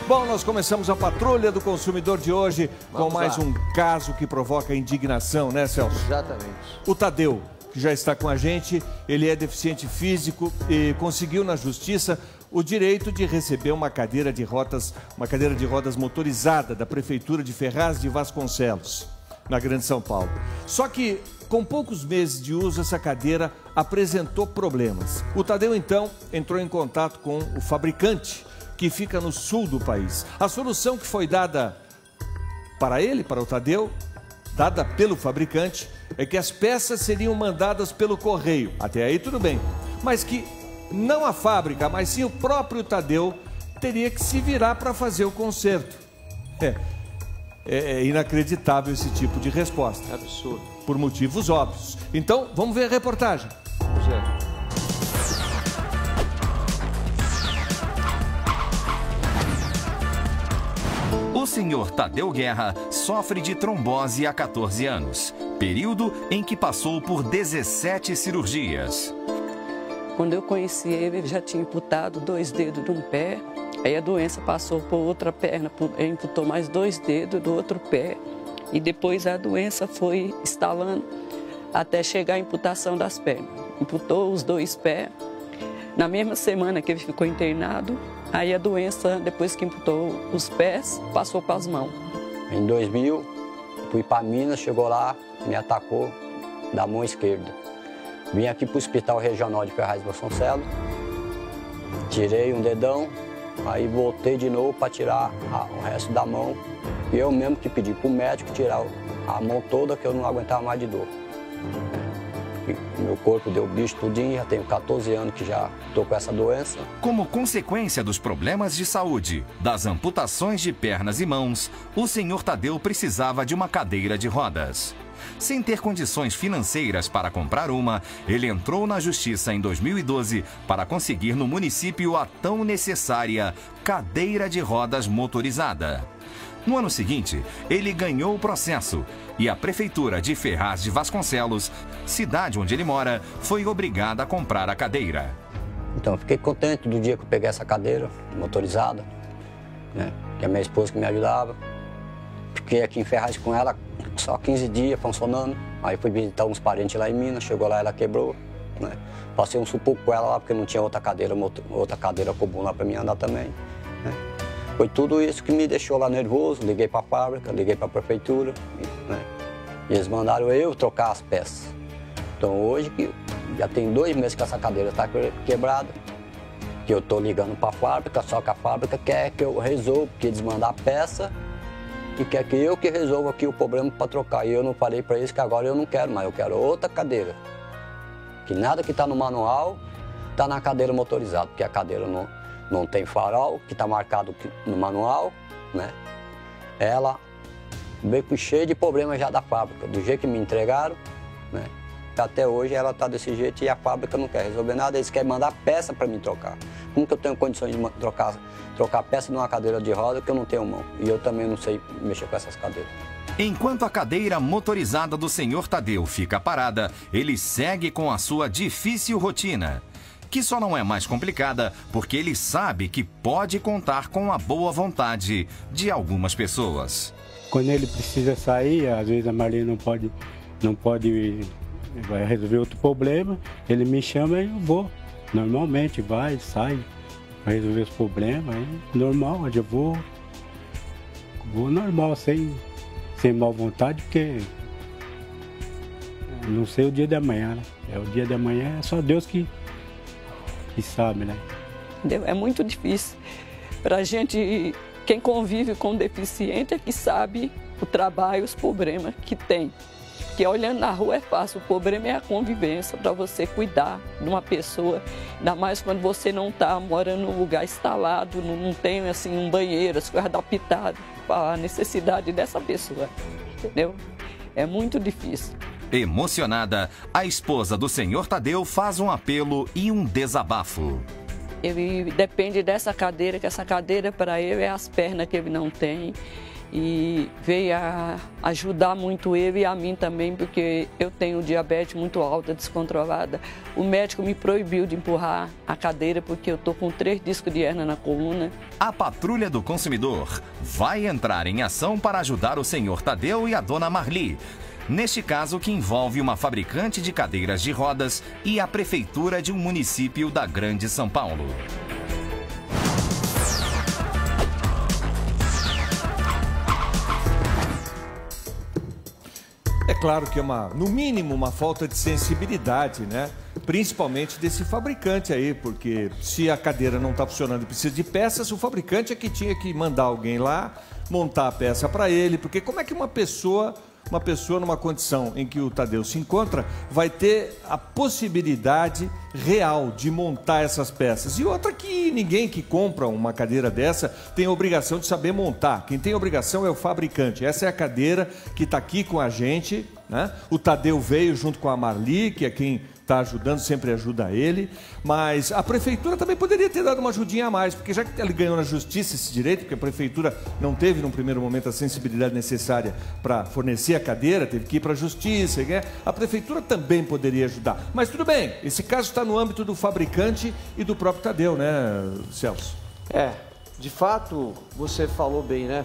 Bom, nós começamos a Patrulha do Consumidor de hoje com mais um caso que provoca indignação, né, Celso? Exatamente. O Tadeu, que já está com a gente, ele é deficiente físico e conseguiu na justiça o direito de receber uma cadeira de rodas motorizada da Prefeitura de Ferraz de Vasconcelos, na Grande São Paulo. Só que, com poucos meses de uso, essa cadeira apresentou problemas. O Tadeu, então, entrou em contato com o fabricante, que fica no sul do país. A solução que foi dada para ele, para o Tadeu, dada pelo fabricante, é que as peças seriam mandadas pelo correio. Até aí tudo bem. Mas que não a fábrica, mas sim o próprio Tadeu teria que se virar para fazer o conserto. É inacreditável esse tipo de resposta. É absurdo. Por motivos óbvios. Então, vamos ver a reportagem. Vamos ver. O senhor Tadeu Guerra sofre de trombose há 14 anos, período em que passou por 17 cirurgias. Quando eu conheci ele já tinha amputado 2 dedos de um pé, aí a doença passou por outra perna, ele amputou mais 2 dedos do outro pé, e depois a doença foi instalando até chegar à amputação das pernas. Amputou os 2 pés. Na mesma semana que ele ficou internado, aí a doença, depois que amputou os pés, passou para as mãos. Em 2000, fui para Minas, chegou lá, me atacou da mão esquerda. Vim aqui para o Hospital Regional de Ferraz de Vasconcelos, tirei um dedão, aí voltei de novo para tirar o resto da mão. E eu mesmo que pedi para o médico tirar a mão toda, que eu não aguentava mais de dor. Meu corpo deu bicho tudinho, já tenho 14 anos que já estou com essa doença. Como consequência dos problemas de saúde, das amputações de pernas e mãos, o senhor Tadeu precisava de uma cadeira de rodas. Sem ter condições financeiras para comprar uma, ele entrou na justiça em 2012 para conseguir no município a tão necessária cadeira de rodas motorizada. No ano seguinte, ele ganhou o processo e a Prefeitura de Ferraz de Vasconcelos, cidade onde ele mora, foi obrigada a comprar a cadeira. Então, fiquei contente do dia que eu peguei essa cadeira motorizada, né? Que a minha esposa que me ajudava. Fiquei aqui em Ferraz com ela só 15 dias funcionando. Aí fui visitar uns parentes lá em Minas, chegou lá, ela quebrou, né? Passei um sufoco com ela lá porque não tinha outra cadeira comum lá para mim andar também, né? Foi tudo isso que me deixou lá nervoso. Liguei para a fábrica, liguei para a prefeitura, né? E eles mandaram eu trocar as peças. Então hoje, que já tem 2 meses que essa cadeira está quebrada, que eu estou ligando para a fábrica, só que a fábrica quer que eu resolva, porque eles mandam a peça e quer que eu que resolva aqui o problema para trocar. E eu não falei para eles que agora eu não quero mais, eu quero outra cadeira. Que nada que está no manual está na cadeira motorizada, porque a cadeira não tem farol, que está marcado no manual, né? Ela veio cheia de problemas já da fábrica, do jeito que me entregaram, né? Até hoje ela está desse jeito e a fábrica não quer resolver nada, eles querem mandar peça para mim trocar. Como que eu tenho condições de trocar peça numa cadeira de roda que eu não tenho mão? E eu também não sei mexer com essas cadeiras. Enquanto a cadeira motorizada do senhor Tadeu fica parada, ele segue com a sua difícil rotina, que só não é mais complicada porque ele sabe que pode contar com a boa vontade de algumas pessoas. Quando ele precisa sair, às vezes a Marlene não pode vai resolver outro problema, ele me chama e eu vou. Normalmente vai, sai, para resolver os problemas, aí, normal, eu vou normal, sem mal vontade, porque não sei o dia de amanhã, né? O dia de amanhã é só Deus que sabe, né? É muito difícil. Pra gente, quem convive com deficiente é que sabe o trabalho, os problemas que tem. Porque olhando na rua é fácil, o problema é a convivência, para você cuidar de uma pessoa, ainda mais quando você não está morando num lugar instalado, não tem assim um banheiro, as coisas adaptadas para a necessidade dessa pessoa, entendeu? É muito difícil. Emocionada, a esposa do senhor Tadeu faz um apelo e um desabafo. Ele depende dessa cadeira, que essa cadeira para ele é as pernas que ele não tem. e veio a ajudar muito ele e a mim também, porque eu tenho diabetes muito alta, descontrolada. O médico me proibiu de empurrar a cadeira porque eu estou com 3 discos de hérnia na coluna. A Patrulha do Consumidor vai entrar em ação para ajudar o senhor Tadeu e a dona Marli. Neste caso, que envolve uma fabricante de cadeiras de rodas e a prefeitura de um município da Grande São Paulo. É claro que é no mínimo, uma falta de sensibilidade, né? Principalmente desse fabricante aí, porque se a cadeira não está funcionando e precisa de peças, o fabricante é que tinha que mandar alguém lá montar a peça para ele, porque como é que uma pessoa numa condição em que o Tadeu se encontra vai ter a possibilidade real de montar essas peças? E outra que ninguém que compra uma cadeira dessa tem a obrigação de saber montar. Quem tem a obrigação é o fabricante. Essa é a cadeira que está aqui com a gente, né? O Tadeu veio junto com a Marli, que é quem está ajudando, sempre ajuda ele, mas a prefeitura também poderia ter dado uma ajudinha a mais, porque já que ele ganhou na justiça esse direito, porque a prefeitura não teve num primeiro momento a sensibilidade necessária para fornecer a cadeira, teve que ir para a justiça, né? A prefeitura também poderia ajudar. Mas tudo bem, esse caso está no âmbito do fabricante e do próprio Tadeu, né, Celso? De fato, você falou bem, né?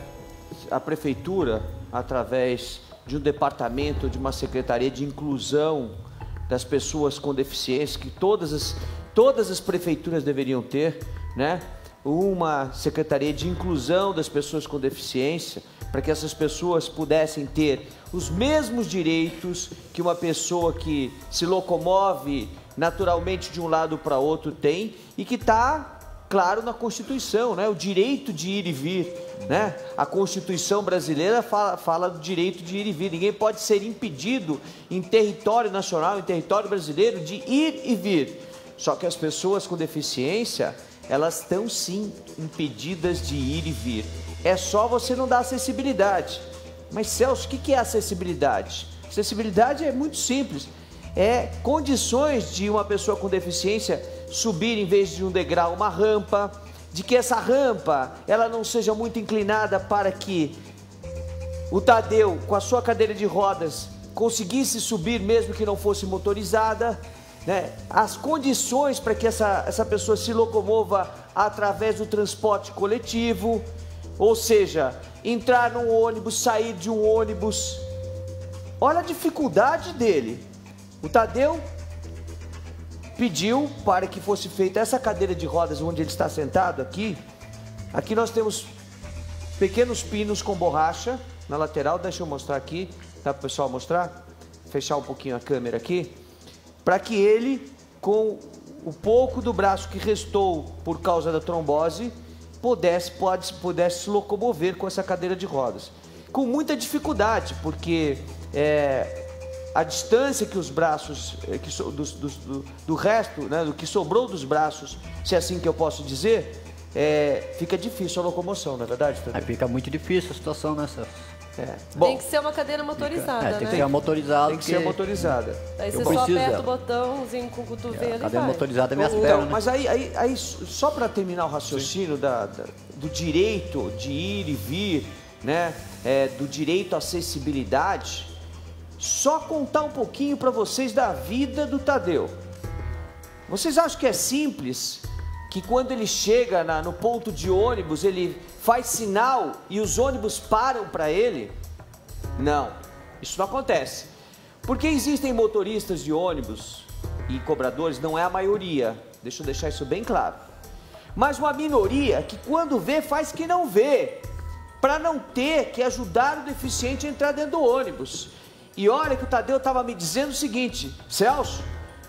A prefeitura, através de um departamento, de uma secretaria de inclusão das pessoas com deficiência, que todas as prefeituras deveriam ter, né? Uma secretaria de inclusão das pessoas com deficiência, para que essas pessoas pudessem ter os mesmos direitos que uma pessoa que se locomove naturalmente de um lado para outro tem, e que está claro na Constituição, né? O direito de ir e vir, né? A Constituição brasileira fala do direito de ir e vir. Ninguém pode ser impedido em território nacional, em território brasileiro, de ir e vir. Só que as pessoas com deficiência, elas estão sim impedidas de ir e vir. É só você não dar acessibilidade. Mas, Celso, o que é acessibilidade? Acessibilidade é muito simples. É condições de uma pessoa com deficiência subir, em vez de um degrau, uma rampa, de que essa rampa ela não seja muito inclinada para que o Tadeu, com a sua cadeira de rodas, conseguisse subir mesmo que não fosse motorizada, né? As condições para que essa pessoa se locomova através do transporte coletivo, ou seja, entrar num ônibus, sair de um ônibus. Olha a dificuldade dele. O Tadeu pediu para que fosse feita essa cadeira de rodas onde ele está sentado aqui. Aqui nós temos pequenos pinos com borracha na lateral. Deixa eu mostrar aqui, dá para o pessoal mostrar? Fechar um pouquinho a câmera aqui. Para que ele, com o pouco do braço que restou por causa da trombose, pudesse se locomover com essa cadeira de rodas. Com muita dificuldade, porque a distância que os braços, do resto, né, do que sobrou dos braços, se é assim que eu posso dizer, fica difícil a locomoção, não é verdade, Tadeu? Aí fica muito difícil a situação, né, Celso? Bom, tem que ser uma cadeira motorizada, né? Tem que ser motorizada. Tem que ser motorizada. Daí você só aperta o botãozinho com o cotovelo e vai. Cadeira motorizada é minhas Então, pernas, né? mas aí só para terminar o raciocínio do direito de ir e vir, né? Do direito à acessibilidade, só contar um pouquinho para vocês da vida do Tadeu. Vocês acham que é simples que quando ele chega no ponto de ônibus, ele faz sinal e os ônibus param para ele? Não, isso não acontece. Porque existem motoristas de ônibus e cobradores, não é a maioria, deixa eu deixar isso bem claro. Mas uma minoria que quando vê, faz que não vê, para não ter que ajudar o deficiente a entrar dentro do ônibus. E olha que o Tadeu estava me dizendo o seguinte: Celso,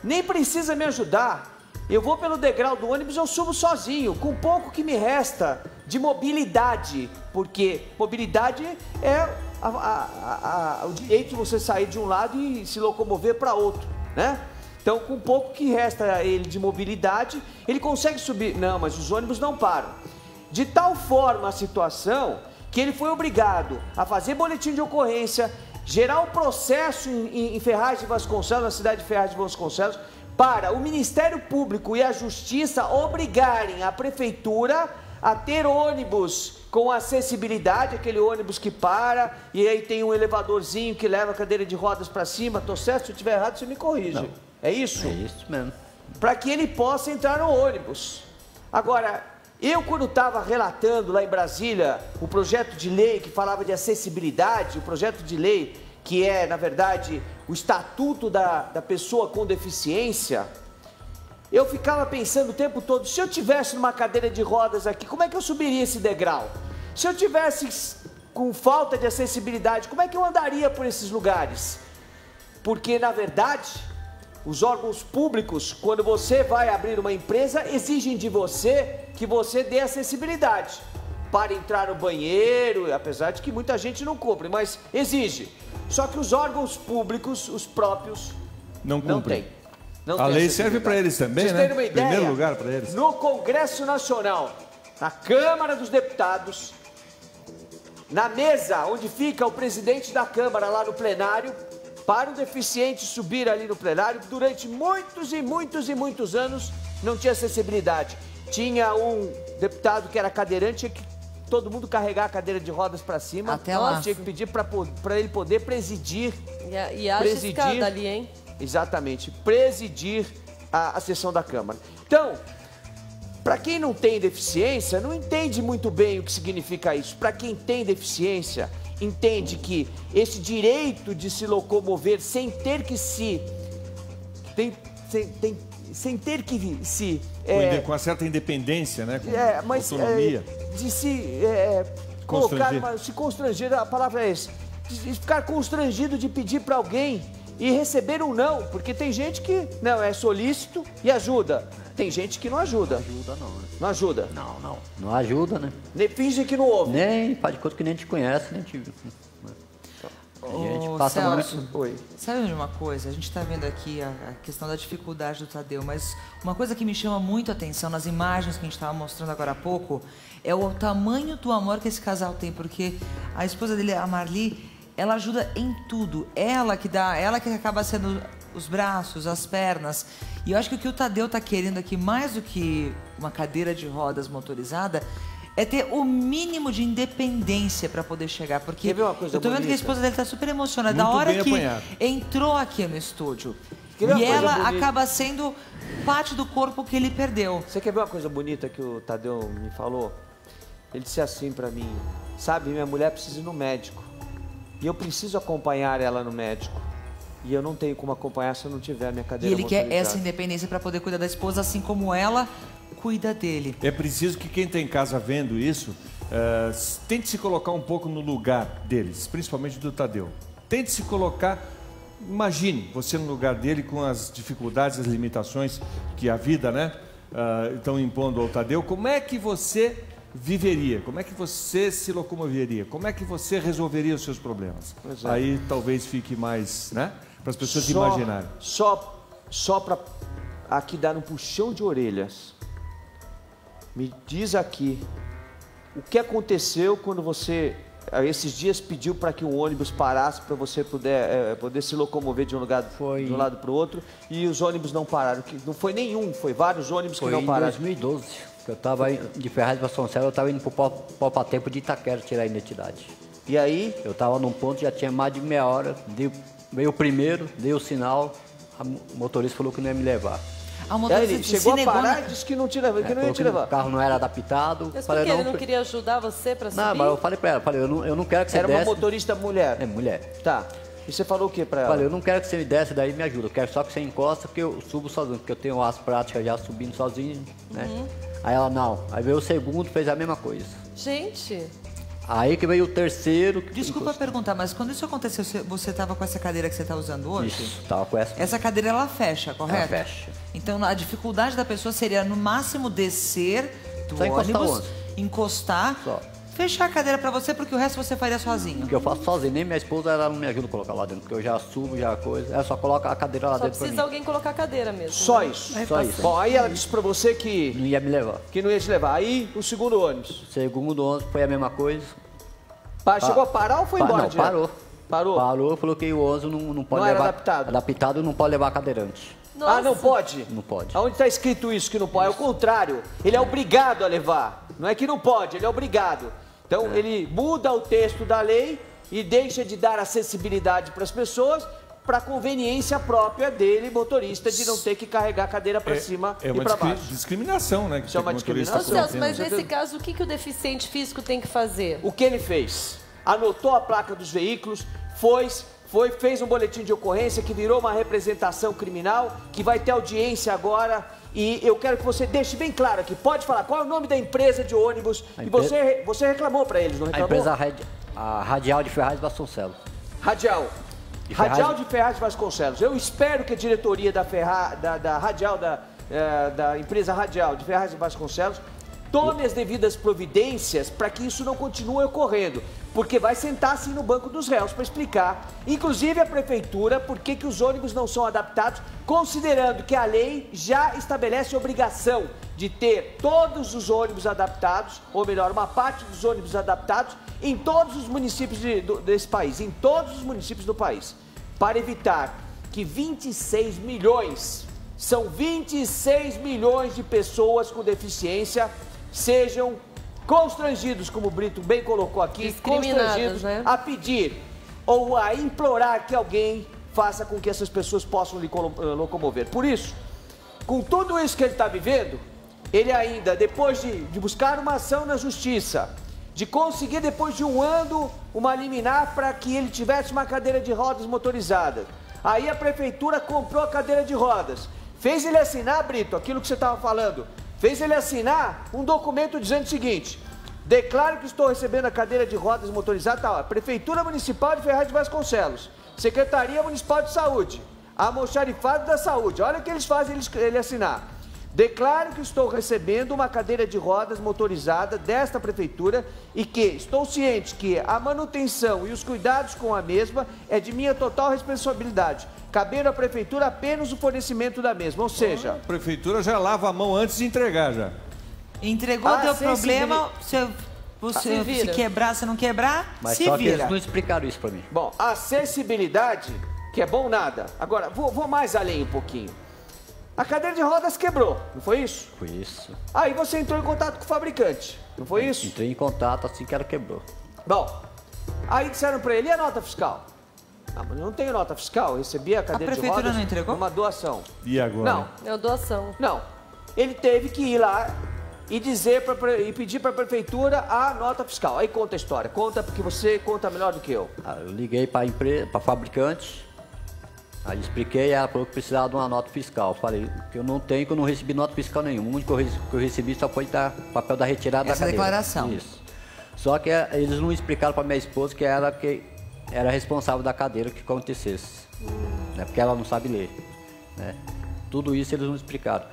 nem precisa me ajudar. Eu vou pelo degrau do ônibus, eu subo sozinho, com pouco que me resta de mobilidade, porque mobilidade é o direito de você sair de um lado e se locomover para outro, né? Então, com pouco que resta a ele de mobilidade, ele consegue subir. Não, mas os ônibus não param. De tal forma a situação que ele foi obrigado a fazer boletim de ocorrência, gerar um processo em Ferraz de Vasconcelos, na cidade de Ferraz de Vasconcelos, para o Ministério Público e a Justiça obrigarem a Prefeitura a ter ônibus com acessibilidade, aquele ônibus que para e aí tem um elevadorzinho que leva a cadeira de rodas para cima. Tô certo? Se eu estiver errado, você me corrige. Não. É isso? É isso mesmo. Para que ele possa entrar no ônibus. Agora, eu quando estava relatando lá em Brasília o projeto de lei que falava de acessibilidade, o projeto de lei que é, na verdade, o estatuto da pessoa com deficiência, eu ficava pensando o tempo todo, se eu tivesse numa cadeira de rodas aqui, como é que eu subiria esse degrau? Se eu tivesse com falta de acessibilidade, como é que eu andaria por esses lugares? Porque, na verdade, os órgãos públicos, quando você vai abrir uma empresa, exigem de você que você dê acessibilidade para entrar no banheiro, apesar de que muita gente não cumpre, mas exige. Só que os órgãos públicos, os próprios, não têm. A lei serve para eles também, né? Vocês terem uma ideia, primeiro lugar para eles. No Congresso Nacional, na Câmara dos Deputados, na mesa onde fica o presidente da Câmara lá no plenário, para o deficiente subir ali no plenário, durante muitos e muitos e muitos anos não tinha acessibilidade. Tinha um deputado que era cadeirante, tinha que todo mundo carregar a cadeira de rodas para cima. Até lá. Tinha que pedir para ele poder presidir. E a escada ali, hein? Exatamente, presidir a sessão da Câmara. Então, para quem não tem deficiência, não entende muito bem o que significa isso. Para quem tem deficiência, entende que esse direito de se locomover sem ter que se... sem ter que se... com uma certa independência, né? Com autonomia. De se colocar, se constranger, a palavra é essa. De ficar constrangido de pedir para alguém e receber um não, porque tem gente que não é solícito e ajuda. Tem gente que não ajuda. Não ajuda não, né? Não ajuda? Não ajuda, né? Nem finge que não ouve. Nem faz de conta que nem te conhece, nem te... A gente passa Celso, muito... Sabe de uma coisa? A gente está vendo aqui a questão da dificuldade do Tadeu, mas uma coisa que me chama muito a atenção nas imagens que a gente estava mostrando agora há pouco é o tamanho do amor que esse casal tem, porque a esposa dele, a Marli, ela ajuda em tudo. Ela que acaba sendo os braços, as pernas. E eu acho que o que o Tadeu está querendo aqui, mais do que uma cadeira de rodas motorizada, é ter o mínimo de independência para poder chegar. Porque eu tô vendo que a esposa dele tá super emocionada. Da hora que entrou aqui no estúdio. E ela acaba sendo parte do corpo que ele perdeu. Você quer ver uma coisa bonita que o Tadeu me falou? Ele disse assim para mim, sabe, minha mulher precisa ir no médico. E eu preciso acompanhar ela no médico. E eu não tenho como acompanhar se eu não tiver a minha cadeira motorizada. E ele quer essa independência para poder cuidar da esposa, assim como ela cuida dele. É preciso que quem está em casa vendo isso, tente se colocar um pouco no lugar deles, principalmente do Tadeu. Tente se colocar, imagine você no lugar dele com as dificuldades, as limitações que a vida, né, estão impondo ao Tadeu. Como é que você viveria? Como é que você se locomoveria? Como é que você resolveria os seus problemas? Aí talvez fique mais, né, para as pessoas imaginarem. Só para aqui dar um puxão de orelhas. Me diz aqui, o que aconteceu quando você, esses dias, pediu para que um ônibus parasse para você poder se locomover de um lado para o outro e os ônibus não pararam? Não foi nenhum, foi vários ônibus que não pararam. Foi em 2012, que eu estava de Ferraz para São Céu, eu estava indo para o Poupatempo de Itaquera tirar a identidade. E aí? Eu estava num ponto, já tinha mais de meia hora, veio o primeiro, dei o sinal, o motorista falou que não ia me levar. Ele chegou a parar e disse que não, que não ia te levar. O carro não era adaptado. Mas por que ele não queria ajudar você para subir? Não, mas eu falei para ela, eu não quero que você desce. Era uma motorista mulher? É, mulher. Tá. E você falou o que para ela? Falei, eu não quero que você me desce daí me ajuda, eu quero só que você encosta porque eu subo sozinho, porque eu tenho as práticas já subindo sozinho, né? Aí ela, não. Aí veio o segundo, fez a mesma coisa. Gente... Aí que veio o terceiro... Desculpa perguntar, mas quando isso aconteceu, você estava com essa cadeira que você está usando hoje? Isso, estava com essa. Essa cadeira, ela fecha, correto? Ela fecha. Então, a dificuldade da pessoa seria, no máximo, descer do ônibus, encostar, fechar a cadeira para você, porque o resto você faria sozinho. Porque eu faço sozinho, nem minha esposa, ela não me ajuda a colocar lá dentro, porque eu já subo, já coisa, ela só coloca a cadeira lá dentro pra mim. Só precisa alguém colocar a cadeira mesmo. Só isso? Só isso. Bom, aí ela disse pra você que... Não ia me levar. Que não ia te levar. Aí, o segundo ônibus? O segundo ônibus foi a mesma coisa. Chegou a parar ou foi embora? Não, parou. Parou? Parou, falou que o ônibus não pode levar... Não era adaptado? Adaptado não pode levar cadeirante. Nossa. Ah, não pode? Não pode. Aonde está escrito isso que não pode? É o contrário. Ele é obrigado a levar. Não é que não pode, ele é obrigado. Então, ele muda o texto da lei e deixa de dar acessibilidade para as pessoas para conveniência própria dele, motorista, de não ter que carregar a cadeira para cima e para baixo. Discriminação, né? Isso é uma discriminação. Celso, mas nesse caso, o que o deficiente físico tem que fazer? O que ele fez? Anotou a placa dos veículos, fez um boletim de ocorrência que virou uma representação criminal, que vai ter audiência agora. E eu quero que você deixe bem claro aqui. Pode falar qual é o nome da empresa de ônibus. E você reclamou para eles, não reclamou? A empresa Radial de Ferraz de Vasconcelos. Radial de Ferraz de Vasconcelos. Eu espero que a diretoria da empresa Radial de Ferraz de Vasconcelos tome as devidas providências para que isso não continue ocorrendo, porque vai sentar assim no banco dos réus para explicar, inclusive a prefeitura, por que os ônibus não são adaptados, considerando que a lei já estabelece a obrigação de ter todos os ônibus adaptados, ou melhor, uma parte dos ônibus adaptados em todos os municípios desse país, em todos os municípios do país, para evitar que 26 milhões, são 26 milhões de pessoas com deficiência, sejam constrangidos, como o Brito bem colocou aqui, constrangidos, né, a pedir ou a implorar que alguém faça com que essas pessoas possam locomover. Por isso, com tudo isso que ele está vivendo, ele ainda, depois de buscar uma ação na justiça, de conseguir, depois de um ano, uma liminar para que ele tivesse uma cadeira de rodas motorizada. Aí a prefeitura comprou a cadeira de rodas, fez ele assinar, Brito, aquilo que você estava falando, fez ele assinar um documento dizendo o seguinte: declaro que estou recebendo a cadeira de rodas motorizada, tá, ó, Prefeitura Municipal de Ferraz de Vasconcelos, Secretaria Municipal de Saúde, Almoxarifado da Saúde. Olha o que eles fazem ele assinar. Declaro que estou recebendo uma cadeira de rodas motorizada desta prefeitura e que estou ciente que a manutenção e os cuidados com a mesma é de minha total responsabilidade, cabendo à prefeitura apenas o fornecimento da mesma, ou seja... A prefeitura já lava a mão antes de entregar, já. Entregou, deu problema, se quebrar, se não quebrar, mas se só vira. Que eles não explicaram isso para mim. Bom, acessibilidade, que é bom nada. Agora, vou mais além um pouquinho. A cadeira de rodas quebrou, não foi isso? Foi isso. Aí você entrou em contato com o fabricante, não foi isso? Entrei em contato assim que ela quebrou. Bom, aí disseram para ele, e a nota fiscal? Ah, mas não tenho nota fiscal, eu recebi a cadeira de rodas... A prefeitura não entregou? Uma doação. E agora? Não. É uma doação. Não. Ele teve que ir lá e pedir para a prefeitura a nota fiscal. Aí conta a história, conta porque você conta melhor do que eu. Eu liguei para a empresa, para a fabricante, aí expliquei, ela falou que precisava de uma nota fiscal. Falei que eu não tenho, que eu não recebi nota fiscal nenhuma. O único que eu recebi só foi o papel da retirada da cadeira. Declaração. Isso. Só que eles não explicaram para minha esposa que era responsável da cadeira que acontecesse. Né? Porque ela não sabe ler. Né? Tudo isso eles não explicaram.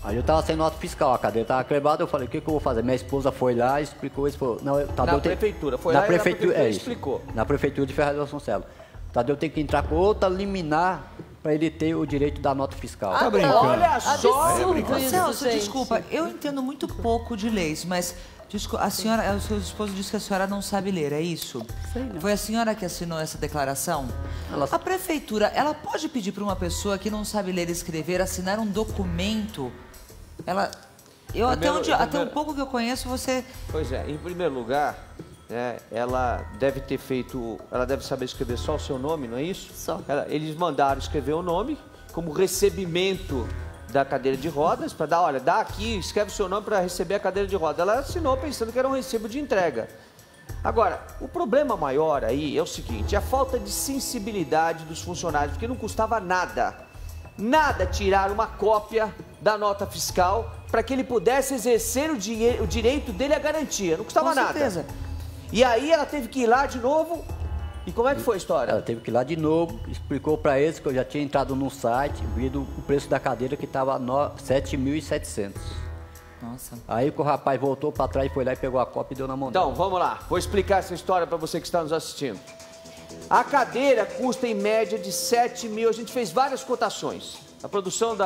Aí eu estava sem nota fiscal, a cadeira estava quebrada, eu falei, o que eu vou fazer? Minha esposa foi lá e explicou isso. Falou, não, Tadeu na prefeitura, foi na lá prefeitura, e na prefeitura isso, explicou. Na prefeitura de Ferraz de Vasconcelos. Tadeu tem que entrar com outra liminar para ele ter o direito da nota fiscal. Tá brincando? Olha só! Celso, desculpa, eu entendo muito pouco de leis, mas a senhora, o seu esposo disse que a senhora não sabe ler, é isso? Foi a senhora que assinou essa declaração? A prefeitura, ela pode pedir para uma pessoa que não sabe ler e escrever assinar um documento? Até um pouco que eu conheço, você... Pois é, em primeiro lugar, né, ela deve saber escrever só o seu nome, não é isso? Só. Eles mandaram escrever o nome como recebimento da cadeira de rodas, para dar, olha, dá aqui, escreve o seu nome para receber a cadeira de rodas. Ela assinou pensando que era um recibo de entrega. Agora, o problema maior aí é o seguinte, a falta de sensibilidade dos funcionários, porque não custava nada tirar uma cópia da nota fiscal para que ele pudesse exercer o direito dele à garantia. Não custava nada. Com certeza. E aí ela teve que ir lá de novo. E como é que foi a história? Ela teve que ir lá de novo, explicou para eles que eu já tinha entrado no site, visto o preço da cadeira que estava 7.700. Nossa. Aí que o rapaz voltou para trás, foi lá e pegou a cópia e deu na mão dele. Então, vamos lá. Vou explicar essa história para você que está nos assistindo. A cadeira custa em média de 7 mil. A gente fez várias cotações. A produção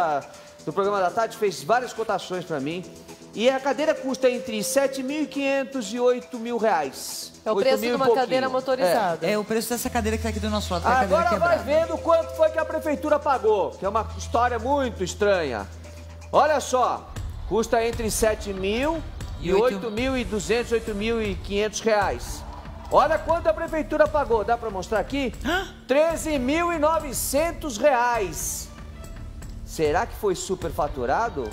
do programa da tarde fez várias cotações para mim. E a cadeira custa entre 7.500 e 8 mil reais. É o preço de uma cadeira motorizada. É o preço dessa cadeira que está aqui do nosso lado. Agora vai vendo quanto foi que a prefeitura pagou, que é uma história muito estranha. Olha só, custa entre 7 mil e R$ 8.200, R$ 8.500. Olha quanto a prefeitura pagou. Dá para mostrar aqui? R$ 13.900. Será que foi superfaturado?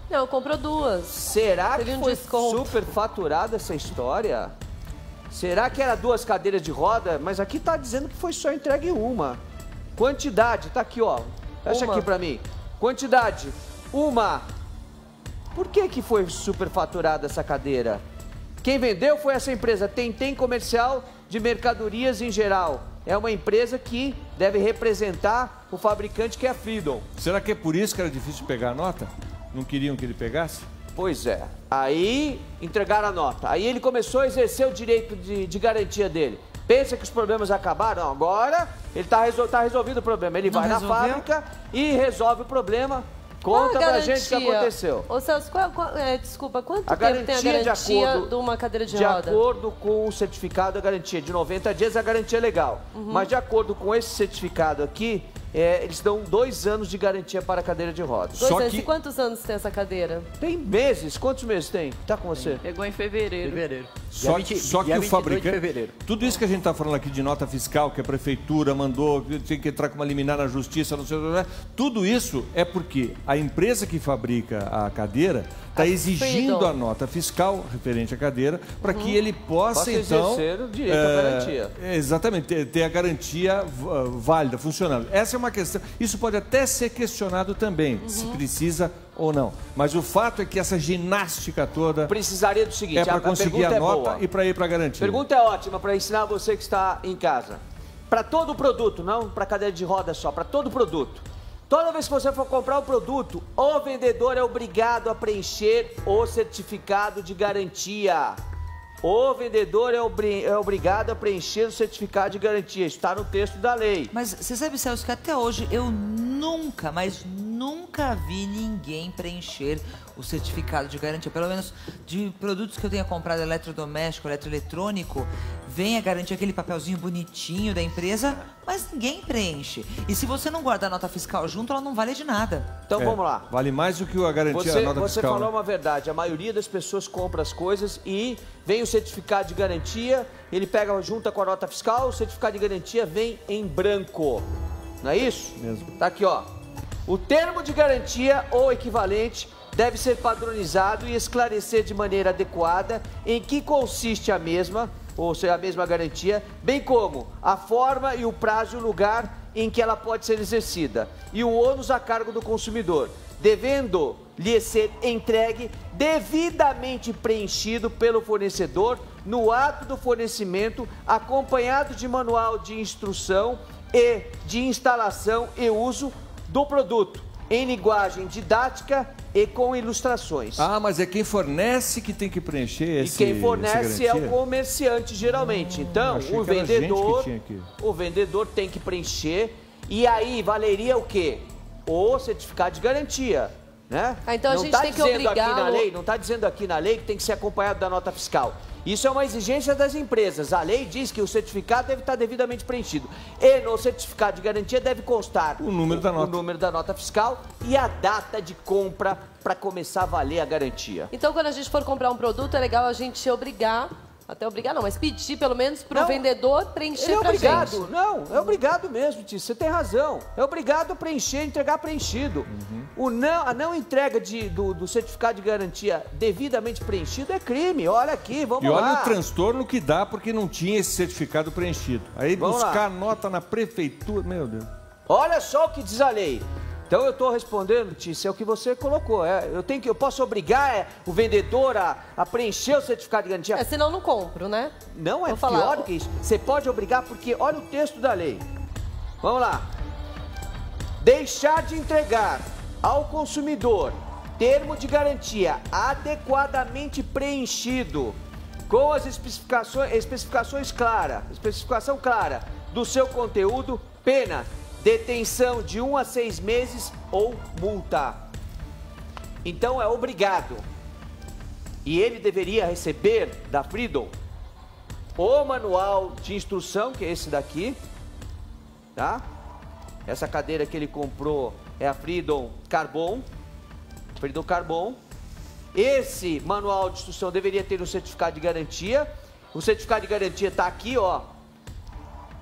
Não, comprou duas. Será que foi superfaturada essa história? Será que era 2 cadeiras de roda? Mas aqui tá dizendo que foi só entregue uma. Quantidade, tá aqui, ó. Fecha aqui pra mim. Quantidade, uma. Por que foi superfaturada essa cadeira? Quem vendeu foi essa empresa, Tentem Comercial de Mercadorias em Geral. É uma empresa que deve representar o fabricante, que é a Freedom. Será que é por isso que era difícil pegar a nota? Não queriam que ele pegasse? Pois é. Aí entregaram a nota. Aí ele começou a exercer o direito de garantia dele. Pensa que os problemas acabaram? Não, agora ele tá resolvido o problema. Ele vai na fábrica e resolve o problema. Conta pra gente o que aconteceu. Ô Celso, desculpa, quanto tempo tem a garantia de uma cadeira de roda? De acordo com o certificado da garantia, de 90 dias a garantia é legal. Mas de acordo com esse certificado aqui, eles dão 2 anos de garantia para a cadeira de rodas. 2 anos. E quantos anos tem essa cadeira? Tem meses. Quantos meses tem? Tá com você? Pegou em fevereiro. Só que o fabricante... Tudo isso que a gente está falando aqui de nota fiscal, que a prefeitura mandou, tem que entrar com uma liminar na justiça, não sei o que, tudo isso é porque a empresa que fabrica a cadeira está exigindo a nota fiscal referente à cadeira para que ele possa então exercer o direito à garantia. Exatamente, ter a garantia válida, funcionando. Essa é uma questão. Isso pode até ser questionado também, se precisa ou não. Mas o fato é que essa ginástica toda precisaria do seguinte: é para conseguir a nota e para ir para a garantia. A pergunta é ótima para ensinar você que está em casa. Para todo produto, não para cadeira de roda só, para todo produto. Toda vez que você for comprar um produto, o vendedor é obrigado a preencher o certificado de garantia. O vendedor é obrigado a preencher o certificado de garantia. Está no texto da lei. Mas você sabe, Celso, que até hoje eu nunca vi ninguém preencher o certificado de garantia. Pelo menos de produtos que eu tenha comprado, eletrodoméstico, eletroeletrônico, vem a garantia, aquele papelzinho bonitinho da empresa, mas ninguém preenche. E se você não guardar a nota fiscal junto, ela não vale de nada. Então vamos lá. Vale mais do que a garantia da nota fiscal. Você falou uma verdade. A maioria das pessoas compra as coisas e vem o certificado de garantia, ele pega, junta com a nota fiscal, o certificado de garantia vem em branco. Não é isso? Mesmo. Tá aqui, ó. O termo de garantia ou equivalente deve ser padronizado e esclarecer de maneira adequada em que consiste a mesma, ou seja, a mesma garantia, bem como a forma e o prazo e o lugar em que ela pode ser exercida e o ônus a cargo do consumidor, devendo lhe ser entregue devidamente preenchido pelo fornecedor no ato do fornecimento, acompanhado de manual de instrução e de instalação e uso do produto, em linguagem didática e com ilustrações. Ah, mas é quem fornece que tem que preencher esse. E quem fornece é o comerciante, geralmente. Então, o vendedor tem que preencher. E aí, valeria o quê? O certificado de garantia, né? Então a gente tem que obrigar... Não está dizendo aqui na lei que tem que ser acompanhado da nota fiscal. Isso é uma exigência das empresas. A lei diz que o certificado deve estar devidamente preenchido. E no certificado de garantia deve constar o número da nota fiscal e a data de compra para começar a valer a garantia. Então, quando a gente for comprar um produto, é legal a gente obrigar, até obrigar não, mas pedir pelo menos para o vendedor preencher pra gente. Não, é obrigado mesmo, Tício, você tem razão. É obrigado a preencher, entregar preenchido. A não entrega do certificado de garantia devidamente preenchido é crime. Olha aqui, vamos lá. E olha o transtorno que dá porque não tinha esse certificado preenchido. Aí buscar a nota na prefeitura, meu Deus. Olha só o que diz a lei. Então eu estou respondendo, Tícia, é o que você colocou. Eu posso obrigar o vendedor a preencher o certificado de garantia? Senão não compro, né? Não, pior do que isso. Você pode obrigar porque olha o texto da lei. Vamos lá. Deixar de entregar ao consumidor termo de garantia adequadamente preenchido com as especificação clara do seu conteúdo, pena detenção de 1 a 6 meses ou multa. Então é obrigado. E ele deveria receber da Freedom o manual de instrução, que é esse daqui, tá? Essa cadeira que ele comprou é a Freedom Carbon. Esse manual de instrução deveria ter um certificado de garantia. O certificado de garantia está aqui, ó.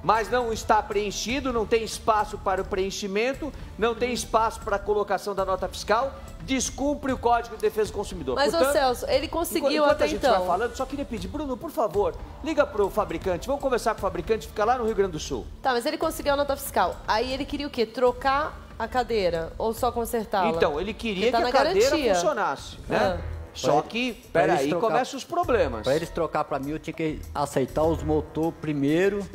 Mas não está preenchido, não tem espaço para o preenchimento, não tem espaço para a colocação da nota fiscal, descumpre o Código de Defesa do Consumidor. Mas, portanto, ô Celso, ele conseguiu enquanto até a gente então. vai falando, só queria pedir, Bruno, por favor, liga para o fabricante, vamos conversar com o fabricante, fica lá no Rio Grande do Sul. Tá, mas ele conseguiu a nota fiscal. Aí ele queria o quê? Trocar a cadeira ou só consertá-la? Então, ele queria Porque tá que a na cadeira garantia. funcionasse, né? Ah. Só que, peraí, começam os problemas. Para eles trocar para mim, eu tinha que aceitar os motores primeiro,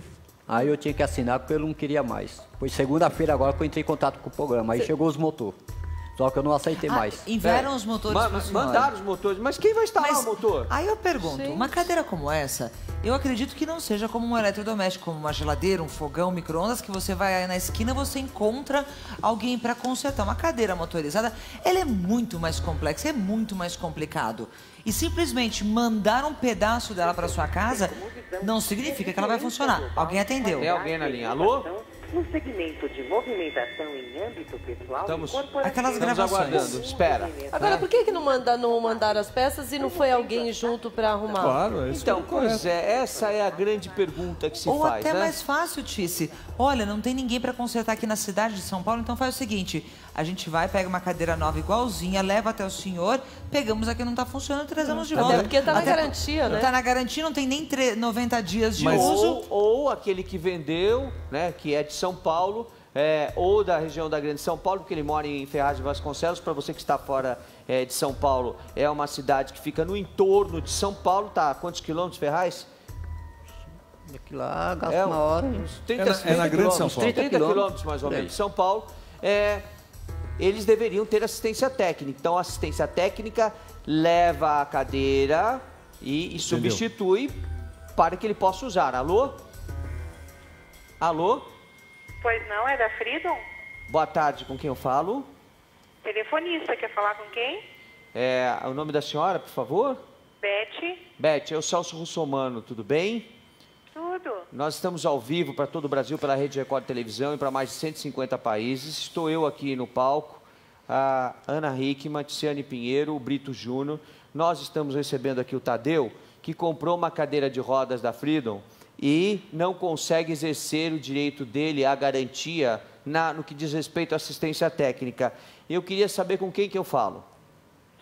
aí eu tinha que assinar porque eu não queria mais. Foi segunda-feira agora que eu entrei em contato com o programa, aí chegou os motores. Só que eu não aceitei mais. Enviaram os motores pro senhor. Mandaram os motores, mas quem vai instalar o motor? Aí eu pergunto, uma cadeira como essa, eu acredito que não seja como um eletrodoméstico, como uma geladeira, um fogão, um micro-ondas, que você vai aí na esquina, você encontra alguém para consertar. Uma cadeira motorizada, ela é muito mais complexa, é muito mais complicado. E simplesmente mandar um pedaço dela para sua casa não significa que ela vai funcionar. Alguém atendeu. Tem alguém na linha. Alô? No segmento de movimentação em âmbito pessoal Estamos, e corporativo. Aquelas estamos gravações. aguardando, espera. Agora, por que não mandaram as peças e não foi alguém junto para arrumar? Claro, é isso. Então, pois é, essa é a grande pergunta que se Ou faz, até né? mais fácil, Tice. Olha, não tem ninguém para consertar aqui na cidade de São Paulo, então faz o seguinte, a gente vai, pega uma cadeira nova igualzinha, leva até o senhor, pegamos a que não tá funcionando e trazemos de volta. Até porque tá na garantia, né? Tá na garantia, não tem nem 90 dias de Mas uso. ou aquele que vendeu, né, que é de São Paulo, ou da região da Grande São Paulo, porque ele mora em Ferraz de Vasconcelos. Para você que está fora de São Paulo, é uma cidade que fica no entorno de São Paulo, tá? Quantos quilômetros, Ferraz? Daqui lá, gasta uma hora. Uns 30, É na Grande São Paulo. 30 quilômetros mais ou menos de São Paulo. Eles deveriam ter assistência técnica. Então, a assistência técnica leva a cadeira e substitui para que ele possa usar. Alô? Alô? Pois não, é da Freedom? Boa tarde, com quem eu falo? Telefonista, quer falar com quem? O nome da senhora, por favor? Beth? Beth, eu sou o Celso Russomano, tudo bem? Tudo. Nós estamos ao vivo para todo o Brasil, pela Rede Record Televisão e para mais de 150 países. Estou eu aqui no palco, a Ana Hickman, Tiziane Pinheiro, o Brito Júnior. Nós estamos recebendo aqui o Tadeu, que comprou uma cadeira de rodas da Freedom e não consegue exercer o direito dele à garantia no que diz respeito à assistência técnica. Eu queria saber com quem que eu falo.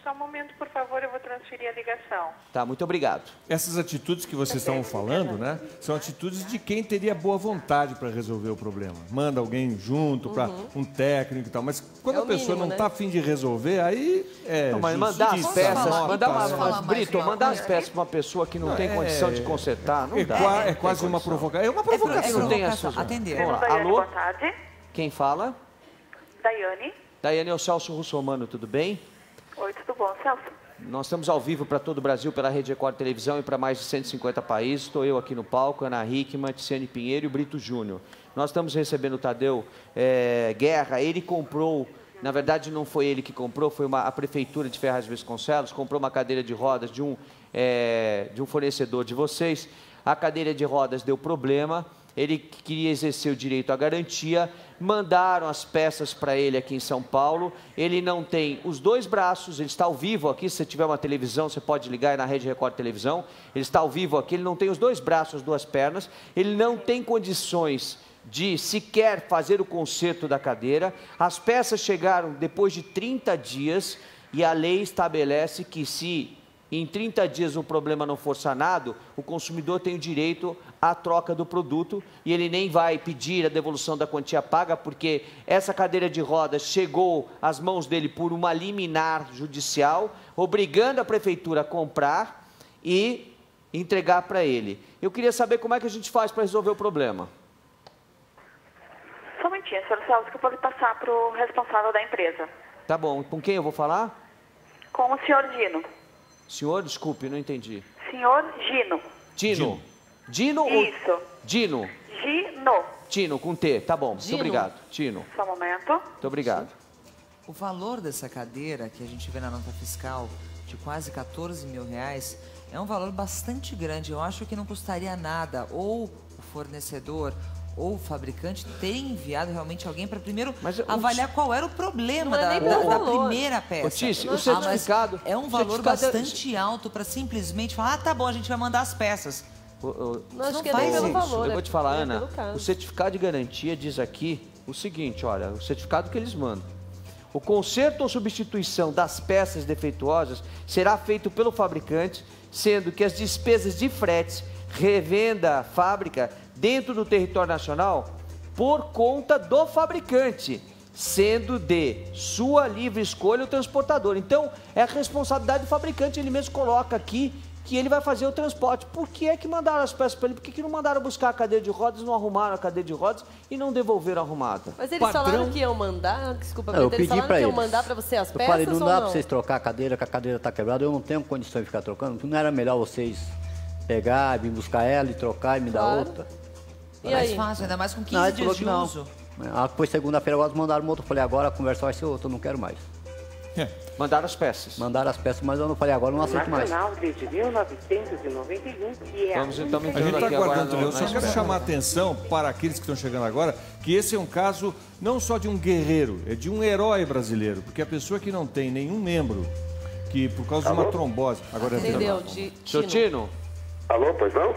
Só um momento, por favor, eu vou transferir a ligação. Tá, muito obrigado. Essas atitudes que vocês estavam falando, né, são atitudes de quem teria boa vontade para resolver o problema. Manda alguém junto, para um técnico e tal. Mas quando a pessoa não está a fim de resolver, aí Não, mas mandar as peças, Brito, mandar as peças para uma pessoa que não tem condição de consertar, não dá. É quase uma provocação. É uma provocação. Não tem essa. Atender. Vamos lá. Daiane, Alô? boa tarde. Quem fala? Daiane. Daiane, é o Celso Russomano, tudo bem? Oi, tudo bom, Celso? Nós estamos ao vivo para todo o Brasil, pela Rede Record Televisão e para mais de 150 países. Estou eu aqui no palco, Ana Hickman, Tiziane Pinheiro e o Brito Júnior. Nós estamos recebendo o Tadeu Guerra. Ele comprou, na verdade não foi ele que comprou, foi a Prefeitura de Ferraz de Vasconcelos, comprou uma cadeira de rodas de um fornecedor de vocês. A cadeira de rodas deu problema, ele queria exercer o direito à garantia, mandaram as peças para ele aqui em São Paulo, ele não tem os dois braços, ele está ao vivo aqui, se você tiver uma televisão, você pode ligar na Rede Record Televisão, ele está ao vivo aqui, ele não tem os dois braços, as duas pernas, ele não tem condições de sequer fazer o conserto da cadeira, as peças chegaram depois de 30 dias e a lei estabelece que se em 30 dias o problema não for sanado, o consumidor tem o direito à troca do produto e ele nem vai pedir a devolução da quantia paga, porque essa cadeira de rodas chegou às mãos dele por uma liminar judicial, obrigando a prefeitura a comprar e entregar para ele. Eu queria saber como é que a gente faz para resolver o problema. Só um momentinho, senhor Celso, que eu vou passar para o responsável da empresa. Tá bom, com quem eu vou falar? Com o senhor Dino. Senhor, desculpe, não entendi. Senhor Gino. Dino. Dino Isso. ou... Dino. Gino. Tino, com T, tá bom. Muito Gino. obrigado. Tino. Só um momento. Muito obrigado. O valor dessa cadeira, que a gente vê na nota fiscal, de quase 14 mil reais, é um valor bastante grande. Eu acho que não custaria nada, ou o fornecedor ou o fabricante terem enviado realmente alguém para primeiro avaliar qual era o problema da primeira peça. Otício, o certificado... é um valor bastante alto para simplesmente falar, tá bom, a gente vai mandar as peças. Não acho que é nem pelo valor. Eu vou te falar, Ana, o certificado de garantia diz aqui o seguinte, olha, o certificado que eles mandam. O conserto ou substituição das peças defeituosas será feito pelo fabricante, sendo que as despesas de frete, revenda, fábrica, dentro do território nacional, por conta do fabricante, sendo de sua livre escolha o transportador. Então, é a responsabilidade do fabricante, ele mesmo coloca aqui que ele vai fazer o transporte. Por que é que mandaram as peças para ele? Por que não mandaram buscar a cadeira de rodas, não arrumaram a cadeira de rodas e não devolveram arrumada? Mas eles falaram que iam mandar, desculpa, eu eles falaram que iam mandar para você as peças. Eu falei, não dá para vocês trocar a cadeira, que a cadeira está quebrada, eu não tenho condição de ficar trocando. Não era melhor vocês pegar, vir buscar ela e trocar e me dar outra? E mais fácil, ainda mais com 15 dias de uso. Depois, segunda-feira, agora mandaram um outro. Eu falei, agora a conversa vai ser outra, eu não quero mais. Mandaram as peças. Mandaram as peças, mas eu não falei, agora eu não aceito mais. Nacional desde 1991, que é a gente está aguardando. Eu só quero chamar a atenção para aqueles que estão chegando agora, que esse é um caso não só de um guerreiro, é de um herói brasileiro, porque a pessoa que não tem nenhum membro, que por causa de uma trombose... Agora entendeu? Seu Tino. Alô, pois não?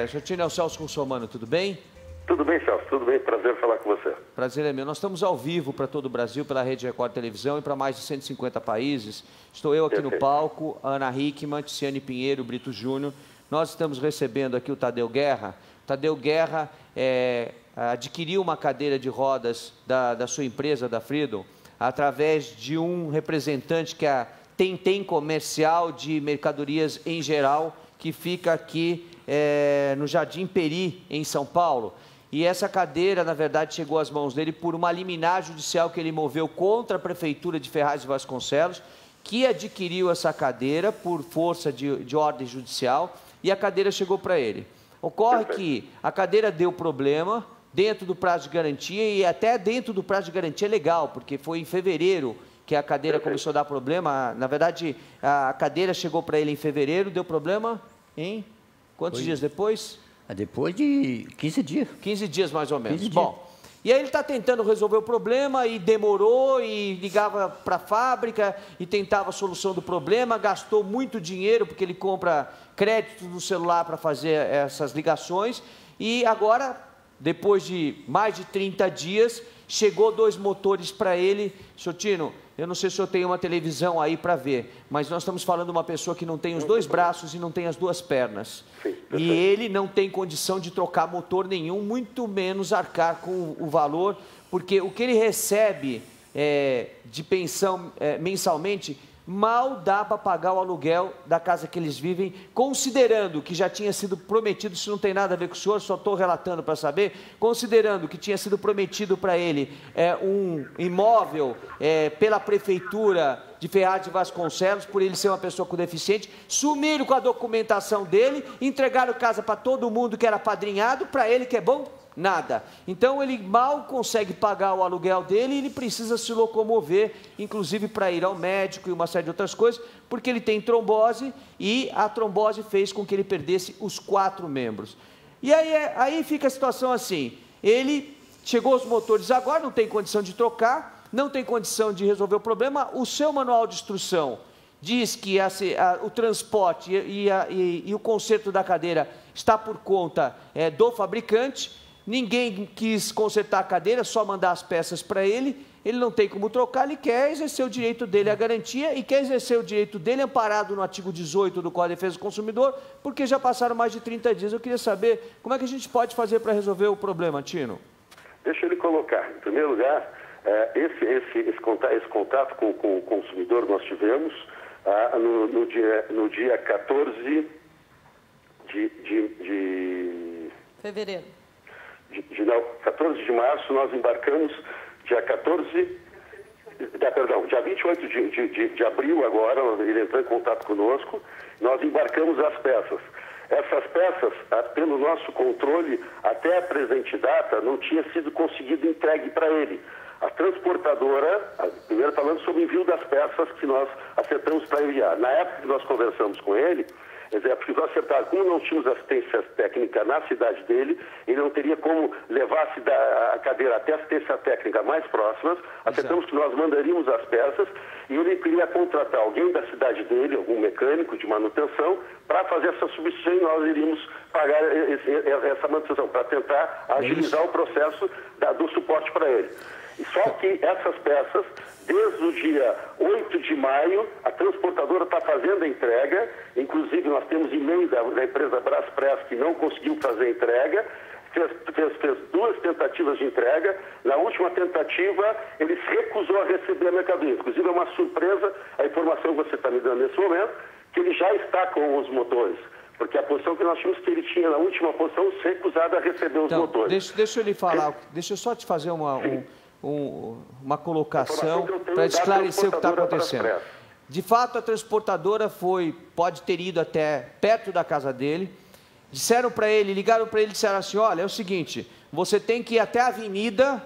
Seu Tino, é o Celso Russomano, tudo bem? Tudo bem, Celso, tudo bem, prazer falar com você. Prazer é meu. Nós estamos ao vivo para todo o Brasil, pela Rede Record Televisão e para mais de 150 países. Estou eu aqui no palco, Ana Hickman, Tiziane Pinheiro, Brito Júnior. Nós estamos recebendo aqui o Tadeu Guerra. O Tadeu Guerra adquiriu uma cadeira de rodas da sua empresa, da Freedom, através de um representante que é a Tentem Comercial de Mercadorias em Geral, que fica aqui no Jardim Peri, em São Paulo. E essa cadeira, na verdade, chegou às mãos dele por uma liminar judicial que ele moveu contra a Prefeitura de Ferraz de Vasconcelos, que adquiriu essa cadeira por força de ordem judicial, e a cadeira chegou para ele. Ocorre que a cadeira deu problema dentro do prazo de garantia, e até dentro do prazo de garantia legal, porque foi em fevereiro que a cadeira começou a dar problema. Na verdade, a cadeira chegou para ele em fevereiro, deu problema em quantos dias depois? Depois de 15 dias. 15 dias, mais ou menos. Bom, e aí ele está tentando resolver o problema e demorou e ligava para a fábrica e tentava a solução do problema, gastou muito dinheiro porque ele compra crédito no celular para fazer essas ligações e agora, depois de mais de 30 dias, chegou 2 motores para ele. Seu Tino, eu não sei se eu tenho uma televisão aí para ver, mas nós estamos falando de uma pessoa que não tem os 2 braços e não tem as 2 pernas. Sim, e ele não tem condição de trocar motor nenhum, muito menos arcar com o valor, porque o que ele recebe de pensão mensalmente mal dá para pagar o aluguel da casa que eles vivem, considerando que já tinha sido prometido, isso não tem nada a ver com o senhor, só estou relatando para saber, considerando que tinha sido prometido para ele um imóvel pela Prefeitura de Ferraz de Vasconcelos, por ele ser uma pessoa com deficiente, sumiram com a documentação dele, entregaram casa para todo mundo que era padrinhado, para ele que é bom, nada. Então ele mal consegue pagar o aluguel dele e ele precisa se locomover, inclusive para ir ao médico e uma série de outras coisas, porque ele tem trombose e a trombose fez com que ele perdesse os 4 membros. E aí fica a situação assim, ele chegou aos motores agora, não tem condição de trocar, não tem condição de resolver o problema, o seu manual de instrução diz que o transporte e o conserto da cadeira está por conta do fabricante. Ninguém quis consertar a cadeira, só mandar as peças para ele, ele não tem como trocar, ele quer exercer o direito dele à garantia e quer exercer o direito dele amparado no artigo 18 do Código de Defesa do Consumidor, porque já passaram mais de 30 dias. Eu queria saber como é que a gente pode fazer para resolver o problema, Tino. Deixa ele colocar. Em primeiro lugar, esse contato com o consumidor nós tivemos no dia 14 de fevereiro. 14 de março, nós embarcamos dia 28 de abril agora, ele entrou em contato conosco, nós embarcamos as peças. Essas peças, pelo nosso controle, até a presente data, não tinha sido conseguido entregue para ele. A transportadora, primeiro falando sobre o envio das peças que nós acertamos para enviar. Na época que nós conversamos com ele, Quer dizer, porque nós acertamos, como não tínhamos assistência técnica na cidade dele, ele não teria como levar a cadeira até a assistência técnica mais próximas, acertamos que nós mandaríamos as peças e ele queria contratar alguém da cidade dele, algum mecânico de manutenção, para fazer essa substituição e nós iríamos pagar essa manutenção, para tentar agilizar o processo do suporte para ele. E só que essas peças, desde o dia 8 de maio, a transportadora está fazendo a entrega, inclusive nós temos e-mail da empresa Braspress que não conseguiu fazer a entrega, fez 2 tentativas de entrega, na última tentativa ele se recusou a receber a mercadoria, inclusive é uma surpresa a informação que você está me dando nesse momento, que ele já está com os motores. Porque a posição que nós tínhamos que ele tinha na última posição se recusado a receber os motores. Deixa eu lhe falar, deixa eu só te fazer uma colocação para esclarecer o que está acontecendo. De fato, a transportadora pode ter ido até perto da casa dele, disseram para ele, ligaram para ele e disseram assim, olha, é o seguinte, você tem que ir até a avenida,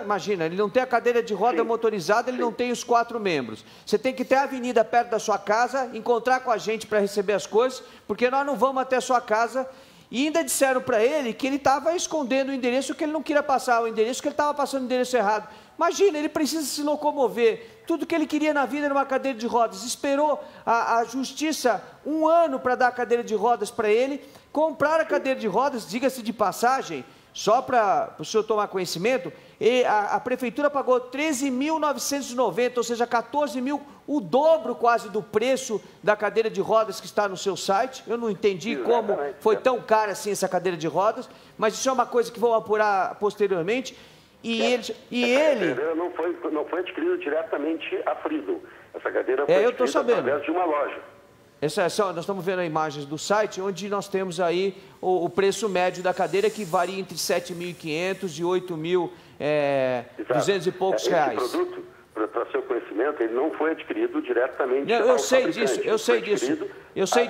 imagina, ele não tem a cadeira de roda motorizada, ele não tem os 4 membros. Você tem que ir até a avenida perto da sua casa, encontrar com a gente para receber as coisas, porque nós não vamos até a sua casa. E ainda disseram para ele que ele estava escondendo o endereço, que ele não queria passar o endereço, que ele estava passando o endereço errado. Imagina, ele precisa se locomover. Tudo que ele queria na vida era uma cadeira de rodas. Esperou a justiça 1 ano para dar a cadeira de rodas para ele. Comprar a cadeira de rodas, diga-se de passagem, só para o senhor tomar conhecimento, a prefeitura pagou 13.990, ou seja, 14 mil, o dobro quase do preço da cadeira de rodas que está no seu site. Eu não entendi como foi tão cara assim essa cadeira de rodas, mas isso é uma coisa que vou apurar posteriormente. Ele não foi adquirido diretamente a Freedom. Essa cadeira foi adquirida através de uma loja. Nós estamos vendo imagens do site, onde nós temos aí o preço médio da cadeira, que varia entre 7.500 e 8.200 e poucos reais. Esse produto, para seu conhecimento, ele não foi adquirido diretamente eu sei disso, eu sei disso, eu sei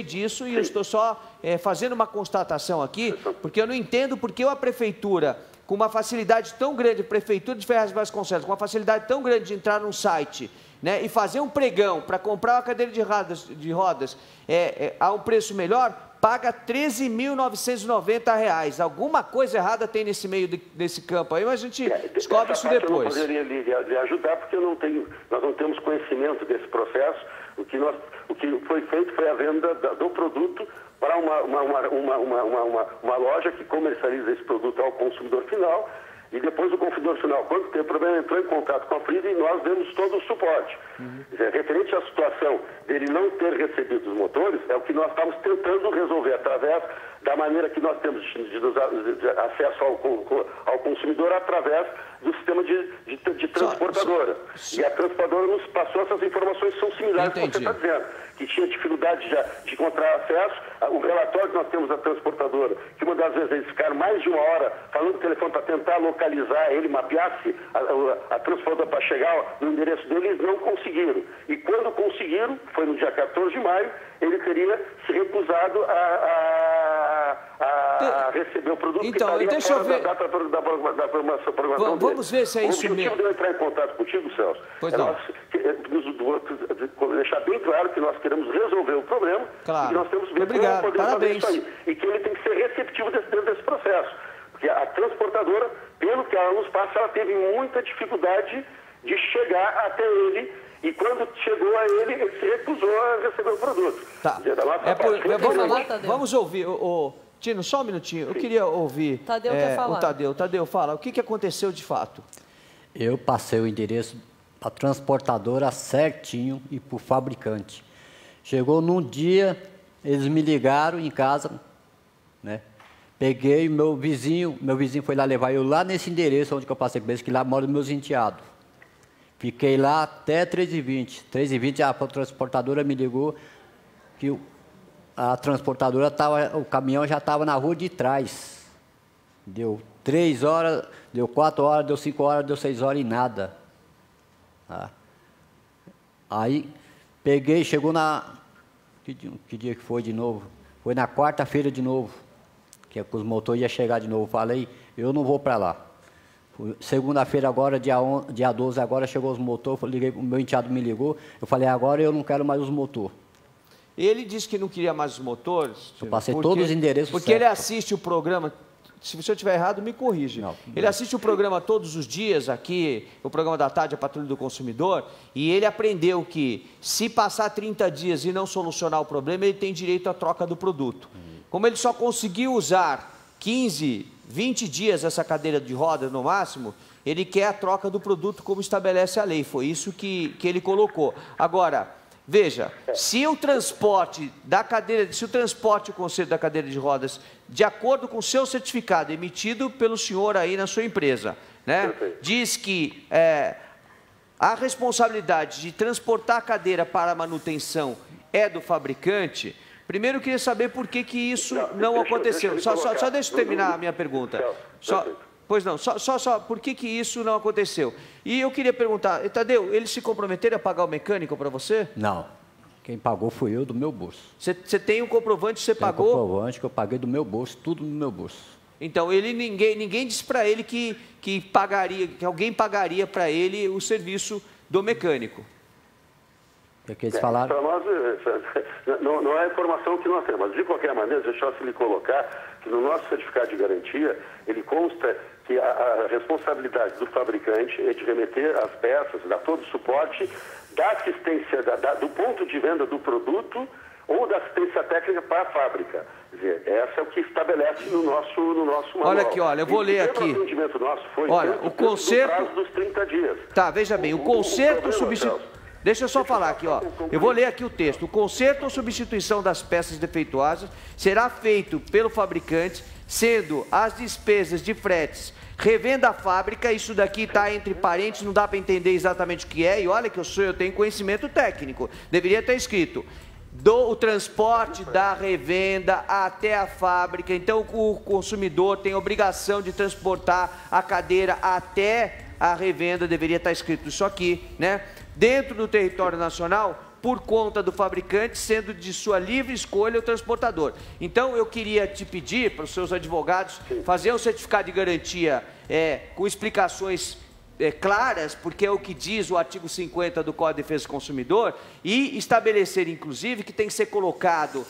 disso e eu estou só fazendo uma constatação aqui, porque eu não entendo porque a prefeitura, com uma facilidade tão grande, a prefeitura de Ferraz de Vasconcelos, com uma facilidade tão grande de entrar num site, né, e fazer um pregão para comprar uma cadeira de rodas a um preço melhor, paga R$ 13.990. Alguma coisa errada tem nesse meio desse campo aí, mas a gente descobre isso depois. Eu não poderia lhe ajudar porque nós não temos conhecimento desse processo. O que foi feito foi a venda do produto para uma loja que comercializa esse produto ao consumidor final. E depois o consumidor final, quando teve problema, entrou em contato com a Freedom e nós demos todo o suporte. Referente à situação dele não ter recebido os motores, é o que nós estamos tentando resolver através da maneira que nós temos de acesso ao consumidor através do sistema de transportadora. E a transportadora nos passou essas informações que são similares ao que você está dizendo, que tinha dificuldade de encontrar acesso. O relatório que nós temos da transportadora, que uma das vezes eles ficaram mais de 1 hora falando no telefone para tentar localizar ele, mapear-se a transportadora para chegar no endereço dele, eles não conseguiram. E quando conseguiram, foi no dia 14 de maio, ele teria se recusado a receber o produto que estaria fora da data da programação dele. Vamos ver se é isso mesmo. O objetivo de eu entrar em contato contigo, Celso, deixar bem claro que nós queremos resolver o problema e que nós temos que ver como podemos fazer isso aí. E que ele tem que ser receptivo dentro desse processo. Porque a transportadora, pelo que ela nos passa, ela teve muita dificuldade de chegar até ele. E quando chegou a ele, ele se recusou a receber o produto. Tá. Vamos ouvir. Tino, só um minutinho. Eu queria ouvir Tadeu quer falar. O Tadeu. Tadeu, fala. O que aconteceu de fato? Eu passei o endereço para a transportadora certinho e para o fabricante. Chegou num dia, eles me ligaram em casa, né? Peguei meu vizinho foi lá levar eu lá nesse endereço onde eu passei com eles, que lá mora meus enteados. Fiquei lá até 3h20. 3h20 a transportadora me ligou que a transportadora o caminhão já estava na rua de trás. Deu 3 horas, deu 4 horas, deu 5 horas, deu 6 horas e nada. Tá. Aí peguei, chegou que dia que foi de novo? Foi na quarta-feira de novo, que os motores iam chegar de novo. Falei, eu não vou para lá. Segunda-feira agora, dia 12, agora chegou os motores, liguei, o meu enteado me ligou, eu falei, agora eu não quero mais os motores. Ele disse que não queria mais os motores. Eu passei todos os endereços porque certo. Ele assiste o programa, se você estiver errado, me corrige. Não. Ele assiste o programa todos os dias aqui, o programa da tarde, a Patrulha do Consumidor, e ele aprendeu que se passar 30 dias e não solucionar o problema, ele tem direito à troca do produto. Como ele só conseguiu usar 15, 20 dias essa cadeira de rodas no máximo, ele quer a troca do produto como estabelece a lei. Foi isso que ele colocou. Agora, veja, se o transporte da cadeira, se o transporte e o conserto da cadeira de rodas, de acordo com o seu certificado emitido pelo senhor aí na sua empresa, né, diz que a responsabilidade de transportar a cadeira para a manutenção é do fabricante. Primeiro, eu queria saber por que isso não aconteceu. Só deixa eu terminar a minha pergunta. Pois não, por que isso não aconteceu? E eu queria perguntar, Tadeu, eles se comprometeram a pagar o mecânico para você? Não. Quem pagou fui eu, do meu bolso. Você tem um comprovante que você pagou? Tem um comprovante que eu paguei do meu bolso, tudo no meu bolso. Então, ninguém disse para ele que alguém pagaria para ele o serviço do mecânico. O que eles falaram? Para nós, não é a informação que nós temos, mas de qualquer maneira, deixa eu lhe colocar que no nosso certificado de garantia, ele consta que a responsabilidade do fabricante é de remeter as peças, dar todo o suporte da assistência, do ponto de venda do produto ou da assistência técnica para a fábrica. Quer dizer, essa é o que estabelece no nosso manual. Olha aqui, eu vou ler aqui. O atendimento nosso foi o conserto... no prazo dos 30 dias. Tá, veja bem, o conserto substitui... Deixa eu só falar aqui, eu vou ler aqui o texto. O conserto ou substituição das peças defeituosas será feito pelo fabricante, sendo as despesas de fretes, revenda à fábrica, isso daqui está entre parênteses, não dá para entender exatamente o que é, e olha que eu tenho conhecimento técnico, deveria estar escrito, o transporte da revenda até a fábrica, então o consumidor tem obrigação de transportar a cadeira até a revenda, deveria estar escrito isso aqui, né? Dentro do território nacional, por conta do fabricante, sendo de sua livre escolha o transportador. Então, eu queria te pedir para os seus advogados fazer um certificado de garantia com explicações claras, porque é o que diz o artigo 50 do Código de Defesa do Consumidor, e estabelecer, inclusive, que tem que ser colocado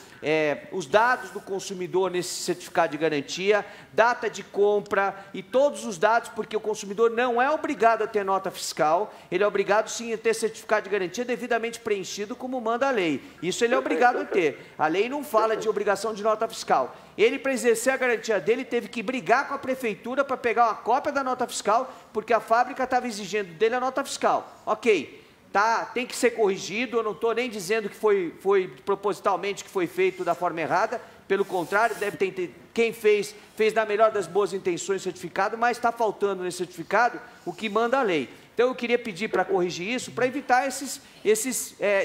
os dados do consumidor nesse certificado de garantia, data de compra e todos os dados, porque o consumidor não é obrigado a ter nota fiscal, ele é obrigado sim a ter certificado de garantia devidamente preenchido como manda a lei. Isso ele é obrigado a ter. A lei não fala de obrigação de nota fiscal. Ele, para exercer a garantia dele, teve que brigar com a prefeitura para pegar uma cópia da nota fiscal, porque a fábrica estava exigindo dele a nota fiscal. Ok. Tá, tem que ser corrigido, eu não estou nem dizendo que foi propositalmente que foi feito da forma errada, pelo contrário, deve ter quem fez na melhor das boas intenções certificado, mas está faltando nesse certificado o que manda a lei. Então eu queria pedir para corrigir isso, para evitar esses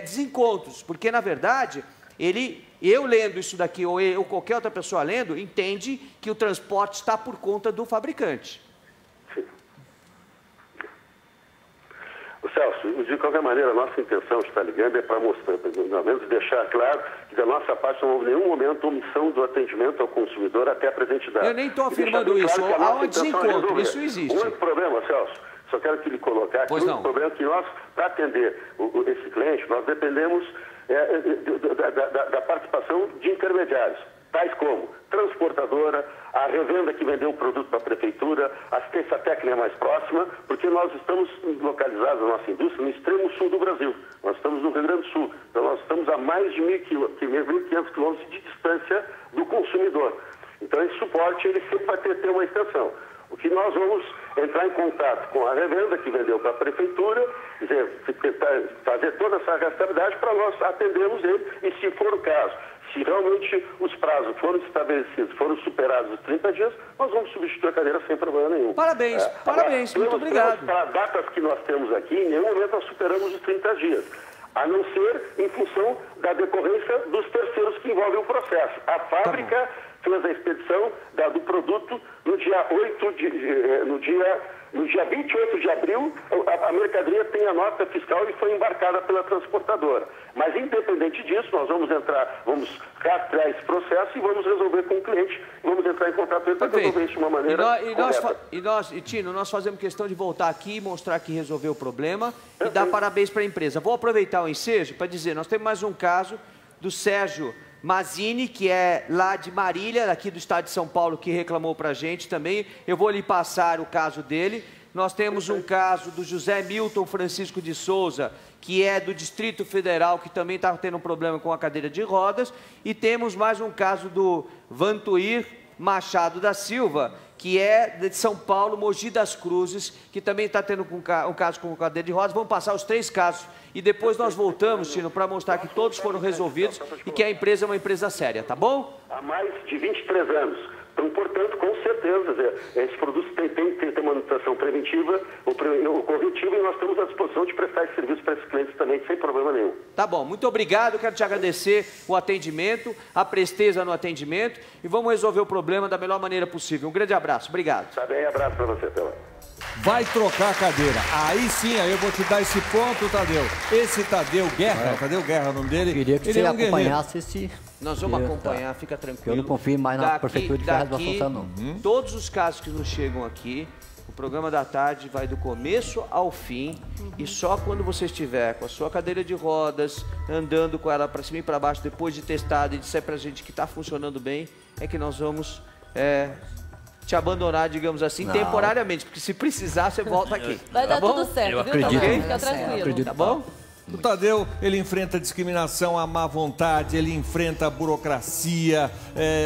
desencontros, porque na verdade, eu lendo isso daqui, ou qualquer outra pessoa lendo, entende que o transporte está por conta do fabricante. Celso, de qualquer maneira, a nossa intenção de estar ligando é para mostrar, pelo menos deixar claro que da nossa parte não houve nenhum momento omissão do atendimento ao consumidor até a presente data. Eu nem estou afirmando isso, há um desencontro, isso existe. O único problema, Celso, só quero que lhe colocar aqui, o único problema é que nós, para atender esse cliente, nós dependemos da participação de intermediários, tais como transportadora, a revenda que vendeu o produto para a prefeitura, assistência técnica mais próxima, porque nós estamos localizados, a nossa indústria, no extremo sul do Brasil. Nós estamos no Rio Grande do Sul, então nós estamos a mais de 1.500 quilômetros de distância do consumidor. Então esse suporte ele sempre vai ter uma extensão. O que nós vamos entrar em contato com a revenda que vendeu para a prefeitura, fazer toda essa rastreabilidade para nós atendermos ele, e se for o caso, se realmente os prazos foram estabelecidos, foram superados os 30 dias, nós vamos substituir a cadeira sem problema nenhum. Parabéns, parabéns, muito obrigado. Para datas que nós temos aqui, em nenhum momento nós superamos os 30 dias, a não ser em função da decorrência dos terceiros que envolvem o processo. A fábrica fez a expedição do produto no dia No dia 28 de abril, a mercadoria tem a nota fiscal e foi embarcada pela transportadora. Mas, independente disso, nós vamos rastrear esse processo e vamos resolver com o cliente. Vamos entrar em contato com ele para resolver isso de uma maneira correta. Tino, nós fazemos questão de voltar aqui e mostrar que resolveu o problema e dar parabéns para a empresa. Vou aproveitar o ensejo para dizer, nós temos mais um caso do Sérgio Mazini, que é lá de Marília, aqui do estado de São Paulo, que reclamou para a gente também. Eu vou lhe passar o caso dele. Nós temos um caso do José Milton Francisco de Souza, que é do Distrito Federal, que também está tendo um problema com a cadeira de rodas. E temos mais um caso do Vantuir Machado da Silva, que é de São Paulo, Mogi das Cruzes, que também está tendo um caso com cadeira de rodas. Vamos passar os 3 casos e depois nós voltamos, Tino, para mostrar que todos foram resolvidos e que a empresa é uma empresa séria, tá bom? Há mais de 23 anos. Então, portanto, com certeza, esses produtos têm manutenção preventiva ou corretiva e nós estamos à disposição de prestar esse serviço para esses clientes também, sem problema nenhum. Tá bom, muito obrigado, quero te agradecer o atendimento, a presteza no atendimento e vamos resolver o problema da melhor maneira possível. Um grande abraço, obrigado. Tá bem, abraço para você, Tela. Vai trocar a cadeira. Aí sim, aí eu vou te dar esse ponto, Tadeu. Esse Tadeu Guerra, Tadeu Guerra é o nome dele. Queria que você acompanhasse esse... Nós vamos acompanhar, fica tranquilo. Eu não confio mais na Prefeitura de Ferraz da Assunção, não. Todos os casos que nos chegam aqui, o programa da tarde vai do começo ao fim e só quando você estiver com a sua cadeira de rodas, andando com ela para cima e para baixo, depois de testado e disser para a gente que está funcionando bem, é que nós vamos te abandonar, digamos assim, temporariamente, porque se precisar, você volta aqui. Vai dar tudo certo, viu, Tadeu? Fica tranquilo. Tá bom? O Tadeu, ele enfrenta a discriminação, a má vontade, ele enfrenta a burocracia,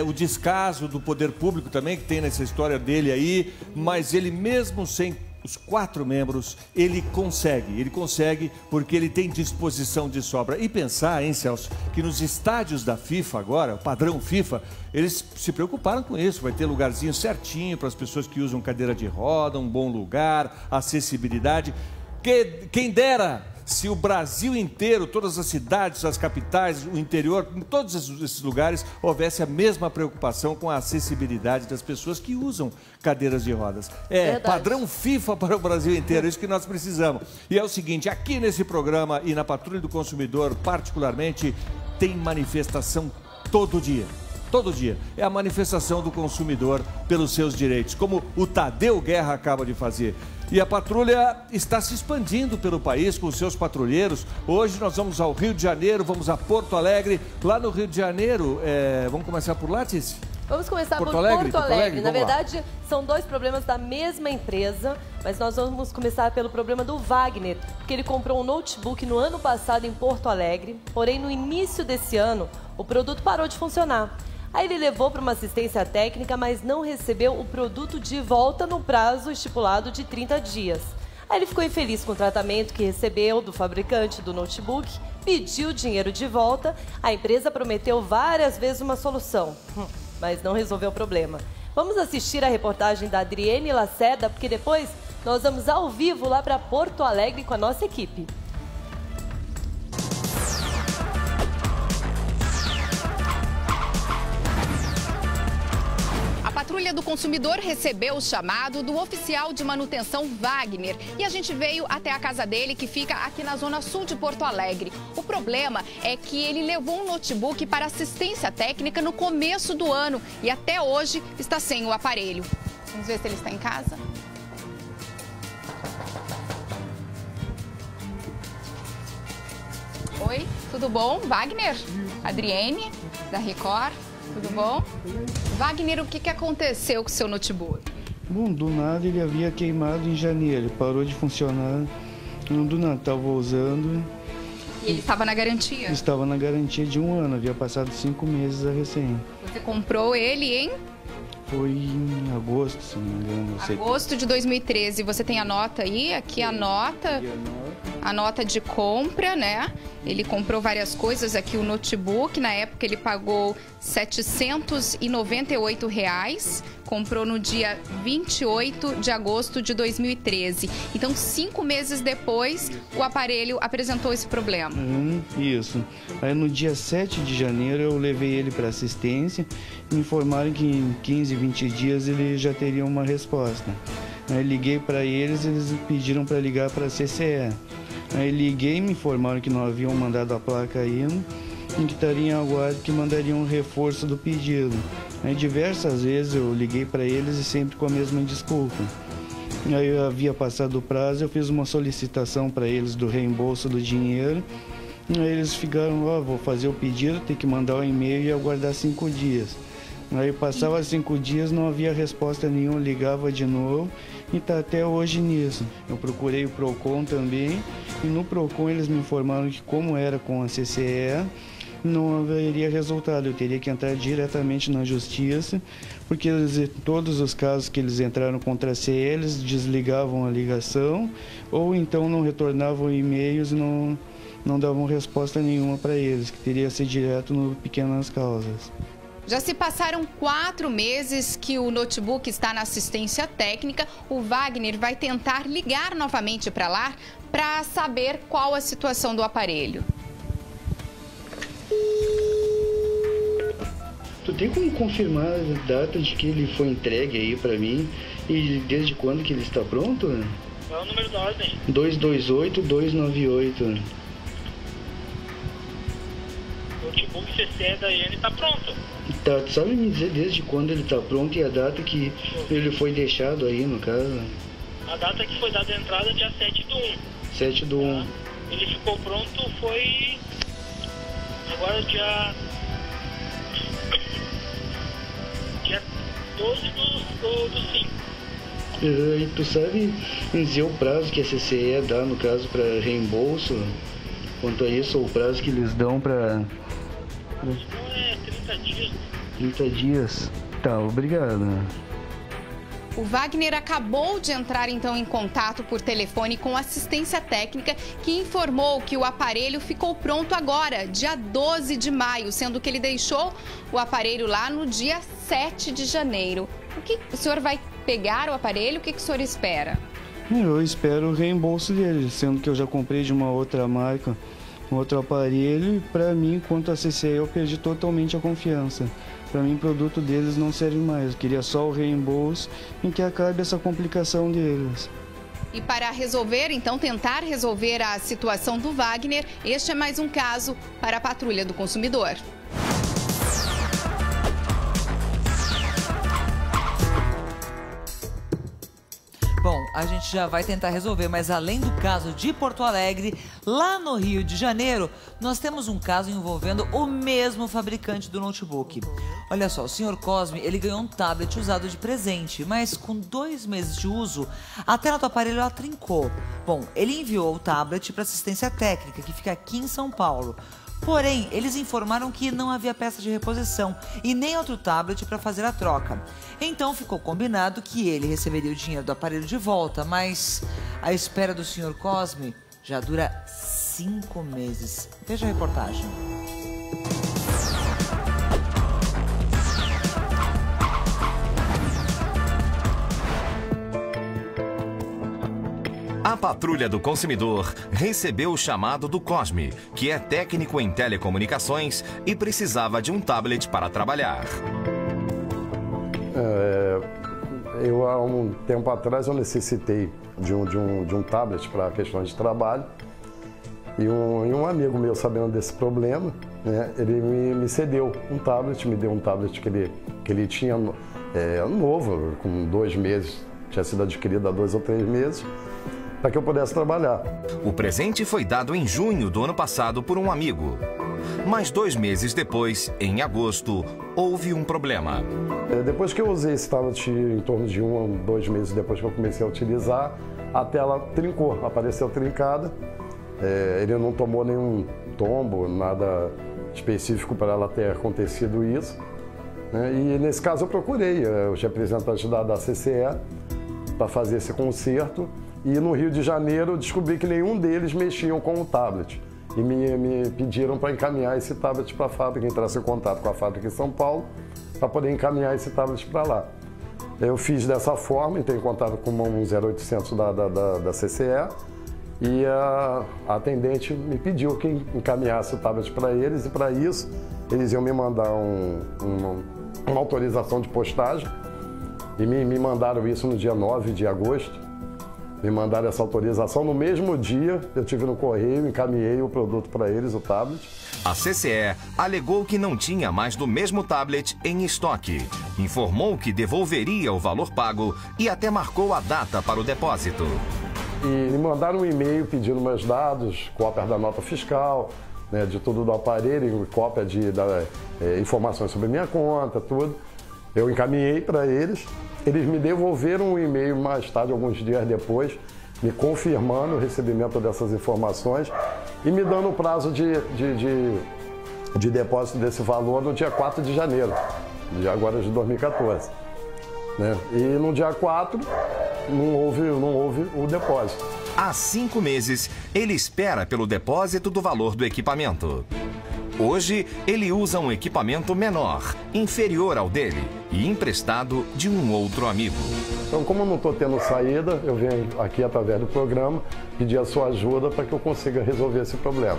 o descaso do poder público também, que tem nessa história dele aí, mas ele mesmo sem os 4 membros, ele consegue porque ele tem disposição de sobra. E pensar, hein, Celso, que nos estádios da FIFA agora, o padrão FIFA, eles se preocuparam com isso, vai ter lugarzinho certinho para as pessoas que usam cadeira de roda, um bom lugar, acessibilidade. Quem dera se o Brasil inteiro, todas as cidades, as capitais, o interior, em todos esses lugares, houvesse a mesma preocupação com a acessibilidade das pessoas que usam cadeiras de rodas. Padrão FIFA para o Brasil inteiro, é isso que nós precisamos. E é o seguinte, aqui nesse programa e na Patrulha do Consumidor, particularmente, tem manifestação todo dia. Todo dia. É a manifestação do consumidor pelos seus direitos, como o Tadeu Guerra acaba de fazer. E a patrulha está se expandindo pelo país com os seus patrulheiros. Hoje nós vamos ao Rio de Janeiro, vamos a Porto Alegre. Lá no Rio de Janeiro, vamos começar por lá, Tícia? Vamos começar por Porto Alegre. Na verdade, são 2 problemas da mesma empresa, mas nós vamos começar pelo problema do Wagner, porque ele comprou um notebook no ano passado em Porto Alegre, porém no início desse ano o produto parou de funcionar. Aí ele levou para uma assistência técnica, mas não recebeu o produto de volta no prazo estipulado de 30 dias. Aí ele ficou infeliz com o tratamento que recebeu do fabricante do notebook, pediu o dinheiro de volta. A empresa prometeu várias vezes uma solução, mas não resolveu o problema. Vamos assistir a reportagem da Adriene Lacerda, porque depois nós vamos ao vivo lá para Porto Alegre com a nossa equipe. A Patrulha do Consumidor recebeu o chamado do oficial de manutenção Wagner e a gente veio até a casa dele, que fica aqui na zona sul de Porto Alegre. O problema é que ele levou um notebook para assistência técnica no começo do ano e até hoje está sem o aparelho. Vamos ver se ele está em casa. Oi, tudo bom? Wagner? Adriene, da Record. Tudo bom? Wagner, o que aconteceu com o seu notebook? Bom, do nada ele havia queimado em janeiro, parou de funcionar, do nada, estava usando. E ele estava na garantia? Estava na garantia de 1 ano, havia passado 5 meses a recém. Você comprou ele em? Foi em agosto, se não me engano. Agosto de 2013. Você tem a nota aí? Aqui a nota. A nota de compra, né? Ele comprou várias coisas aqui, o notebook. Na época ele pagou R$ 798. Comprou no dia 28 de agosto de 2013. Então, 5 meses depois, o aparelho apresentou esse problema. Isso. Aí, no dia 7 de janeiro, eu levei ele para assistência. Me informaram que em 15, 20 dias ele já teria uma resposta. Aí liguei para eles pediram para ligar para a CCE. Aí liguei, me informaram que não haviam mandado a placa ainda e que estariam em aguardo que mandariam um reforço do pedido. Aí diversas vezes eu liguei para eles e sempre com a mesma desculpa. Aí eu havia passado o prazo, eu fiz uma solicitação para eles do reembolso do dinheiro. Aí eles ficaram, vou fazer o pedido, tem que mandar o e-mail e aguardar 5 dias. Aí passava 5 dias, não havia resposta nenhuma, ligava de novo e está até hoje nisso. Eu procurei o PROCON também e no PROCON eles me informaram que como era com a CCE, não haveria resultado, eu teria que entrar diretamente na justiça, porque todos os casos que eles entraram contra a CE, eles desligavam a ligação ou então não retornavam e-mails e não davam resposta nenhuma para eles, que teria que ser direto no Pequenas Causas. Já se passaram 4 meses que o notebook está na assistência técnica. O Wagner vai tentar ligar novamente para lá para saber qual a situação do aparelho. Tu tem como confirmar a data de que ele foi entregue aí para mim e desde quando que ele está pronto? Qual é o número da ordem? 228-298. O notebook CCE da IN está pronto. Tá, tu sabe me dizer desde quando ele está pronto e a data que ele foi deixado aí, no caso? A data que foi dada a entrada é dia 7/1. 7/1. Ele ficou pronto, foi agora dia 12 do 5. E tu sabe dizer o prazo que a CCE dá, no caso, para reembolso? Quanto a isso, ou o prazo que eles dão para... Então é 30 dias. 30 dias? Tá, obrigado. O Wagner acabou de entrar, então, em contato por telefone com assistência técnica, que informou que o aparelho ficou pronto agora, dia 12 de maio, sendo que ele deixou o aparelho lá no dia 7 de janeiro. O senhor vai pegar o aparelho? O que o senhor espera? Eu espero o reembolso dele, sendo que eu já comprei de uma outra marca, um outro aparelho, e para mim, quanto a CCE, eu perdi totalmente a confiança. Para mim, o produto deles não serve mais. Eu queria só o reembolso em que acabe essa complicação deles. E para resolver, então, tentar resolver a situação do Wagner, este é mais um caso para a Patrulha do Consumidor. Bom, a gente já vai tentar resolver, mas além do caso de Porto Alegre, lá no Rio de Janeiro, nós temos um caso envolvendo o mesmo fabricante do notebook. Olha só, o Sr. Cosme, ele ganhou um tablet usado de presente, mas com 2 meses de uso, a tela do aparelho ela trincou. Bom, ele enviou o tablet para assistência técnica, que fica aqui em São Paulo. Porém, eles informaram que não havia peça de reposição e nem outro tablet para fazer a troca. Então ficou combinado que ele receberia o dinheiro do aparelho de volta, mas a espera do Sr. Cosme já dura 5 meses. Veja a reportagem. A Patrulha do Consumidor recebeu o chamado do Cosme, que é técnico em telecomunicações e precisava de um tablet para trabalhar. Eu, há um tempo atrás, eu necessitei de um tablet para questões de trabalho. E um amigo meu, sabendo desse problema, né, ele me cedeu um tablet, me deu um tablet que ele tinha novo, com 2 meses, tinha sido adquirido há 2 ou 3 meses, para que eu pudesse trabalhar. O presente foi dado em junho do ano passado por um amigo. Mas 2 meses depois, em agosto, houve um problema. Depois que eu usei esse tablet, em torno de 1 ou 2 meses depois que eu comecei a utilizar, a tela trincou, apareceu trincada. Ele não tomou nenhum tombo, nada específico para ela ter acontecido isso. E nesse caso eu procurei os representantes da CCE para fazer esse conserto. E no Rio de Janeiro eu descobri que nenhum deles mexiam com o tablet. E me pediram para encaminhar esse tablet para a fábrica, entrasse em contato com a fábrica em São Paulo, para poder encaminhar esse tablet para lá. Eu fiz dessa forma, entrei em contato com um 0800 da CCE, e a atendente me pediu que encaminhasse o tablet para eles, e para isso eles iam me mandar uma autorização de postagem e me mandaram isso no dia 9 de agosto. Me mandaram essa autorização. No mesmo dia, eu tive no correio, encaminhei o produto para eles, o tablet. A CCE alegou que não tinha mais do mesmo tablet em estoque. Informou que devolveria o valor pago e até marcou a data para o depósito. E me mandaram um e-mail pedindo meus dados, cópia da nota fiscal, né, de tudo do aparelho, cópia de informações sobre minha conta, tudo. Eu encaminhei para eles. Eles me devolveram um e-mail mais tarde, alguns dias depois, me confirmando o recebimento dessas informações e me dando o prazo de depósito desse valor no dia 4 de janeiro, agora de 2014. Né? E no dia 4 não houve o depósito. Há 5 meses, ele espera pelo depósito do valor do equipamento. Hoje, ele usa um equipamento menor, inferior ao dele e emprestado de um outro amigo. Então, como eu não estou tendo saída, eu venho aqui através do programa pedir a sua ajuda para que eu consiga resolver esse problema.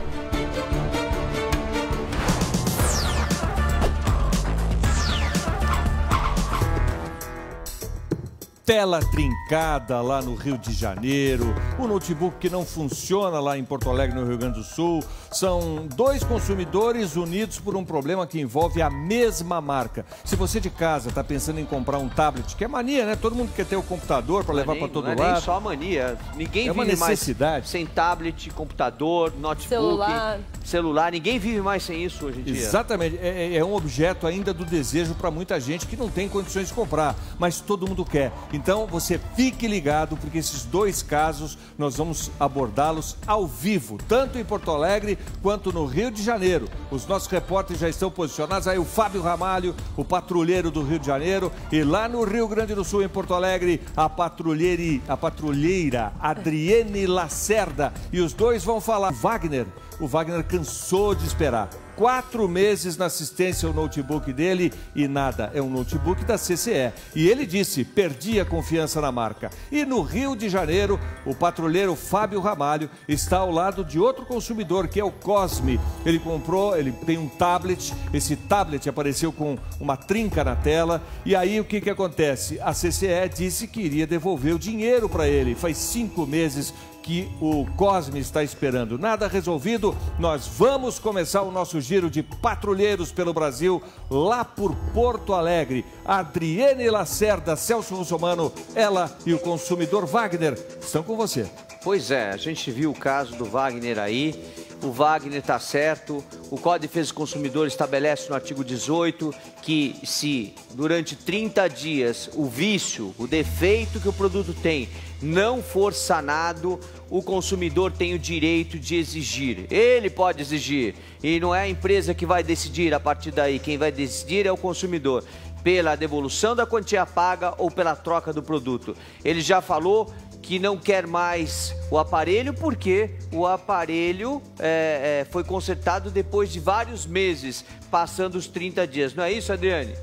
Tela trincada lá no Rio de Janeiro, o notebook que não funciona lá em Porto Alegre, no Rio Grande do Sul. São 2 consumidores unidos por um problema que envolve a mesma marca. Se você de casa está pensando em comprar um tablet, que é mania, né? Todo mundo quer ter o computador para levar para todo lado. Não é nem só mania. Ninguém vive mais sem tablet, computador, notebook, celular. Ninguém vive mais sem isso hoje em dia. Exatamente. É um objeto ainda do desejo para muita gente que não tem condições de comprar, mas todo mundo quer. Então, você fique ligado, porque esses 2 casos nós vamos abordá-los ao vivo, tanto em Porto Alegre quanto no Rio de Janeiro. Os nossos repórteres já estão posicionados, aí o Fábio Ramalho, o patrulheiro do Rio de Janeiro, e lá no Rio Grande do Sul, em Porto Alegre, a patrulheira Adriene Lacerda. E os 2 vão falar. O Wagner cansou de esperar. 4 meses na assistência ao notebook dele e nada. É um notebook da CCE. E ele disse, perdi a confiança na marca. E no Rio de Janeiro, o patrulheiro Fábio Ramalho está ao lado de outro consumidor, que é o Cosme. Ele tem um tablet, esse tablet apareceu com uma trinca na tela. E aí o que acontece? A CCE disse que iria devolver o dinheiro para ele. Faz 5 meses que o Cosme está esperando. Nada resolvido, nós vamos começar o nosso giro de patrulheiros pelo Brasil, lá por Porto Alegre. Adriene Lacerda, Celso Russomano, ela e o consumidor Wagner estão com você. Pois é, a gente viu o caso do Wagner aí. O Wagner está certo, o Código de Defesa do Consumidor estabelece no artigo 18 que se durante 30 dias o vício, o defeito que o produto tem não for sanado, o consumidor tem o direito de exigir. Ele pode exigir e não é a empresa que vai decidir a partir daí. Quem vai decidir é o consumidor, pela devolução da quantia paga ou pela troca do produto. Ele já falou que não quer mais o aparelho porque o aparelho foi consertado depois de vários meses, passando os 30 dias. Não é isso, Adriane?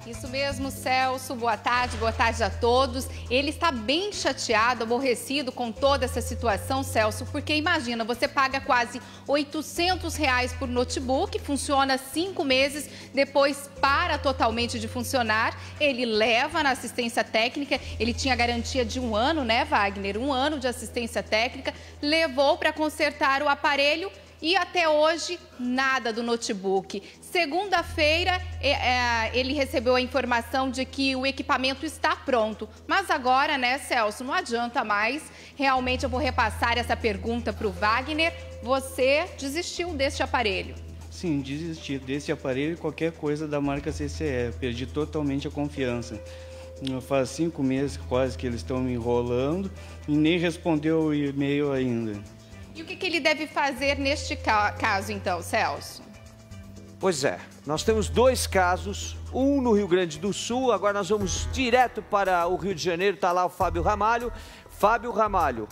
Isso mesmo, Celso. Boa tarde a todos. Ele está bem chateado, aborrecido com toda essa situação, Celso, porque imagina, você paga quase R$800 por notebook, funciona 5 meses, depois para totalmente de funcionar, ele leva na assistência técnica, ele tinha garantia de 1 ano, né, Wagner? 1 ano de assistência técnica, levou para consertar o aparelho e até hoje, nada do notebook. Segunda-feira, ele recebeu a informação de que o equipamento está pronto. Mas agora, né, Celso, não adianta mais. Realmente, eu vou repassar essa pergunta para o Wagner. Você desistiu deste aparelho? Sim, desisti desse aparelho e qualquer coisa da marca CCE. Perdi totalmente a confiança. Faz 5 meses quase que eles estão me enrolando e nem respondeu o e-mail ainda. E o que ele deve fazer neste caso, então, Celso? Pois é, nós temos 2 casos, um no Rio Grande do Sul, agora nós vamos direto para o Rio de Janeiro, está lá o Fábio Ramalho. Fábio Ramalho,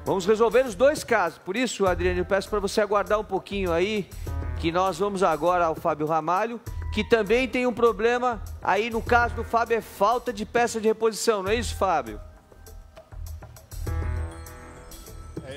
vamos resolver os 2 casos, por isso, Adriane, eu peço para você aguardar um pouquinho aí, que nós vamos agora ao Fábio Ramalho, que também tem um problema, aí no caso do Fábio é falta de peça de reposição, não é isso, Fábio?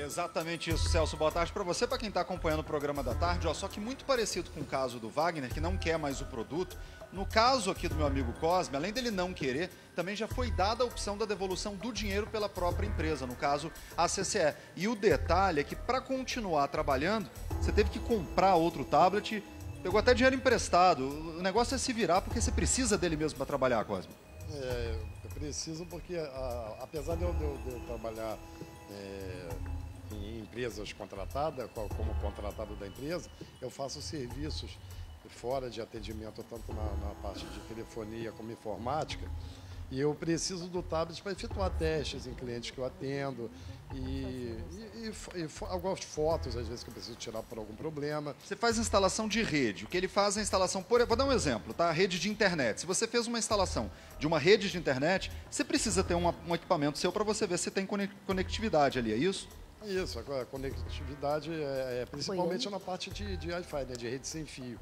Exatamente isso, Celso. Boa tarde para você, para quem está acompanhando o programa da tarde. Ó, só que muito parecido com o caso do Wagner, que não quer mais o produto. No caso aqui do meu amigo Cosme, além dele não querer, também já foi dada a opção da devolução do dinheiro pela própria empresa, no caso a CCE. E o detalhe é que para continuar trabalhando, você teve que comprar outro tablet, pegou até dinheiro emprestado. O negócio é se virar porque você precisa dele mesmo para trabalhar, Cosme. Eu preciso porque, apesar de eu trabalhar em empresas contratadas, como contratado da empresa, eu faço serviços fora de atendimento, tanto na parte de telefonia como informática, e eu preciso do tablet para efetuar testes em clientes que eu atendo e algumas fotos, às vezes, que eu preciso tirar por algum problema. Você faz instalação de rede. O que ele faz é a instalação, vou dar um exemplo, tá? Rede de internet. Se você fez uma instalação de uma rede de internet, você precisa ter um equipamento seu para você ver se tem conectividade ali, é isso? Isso, a conectividade principalmente na parte de Wi-Fi, né, de rede sem fio.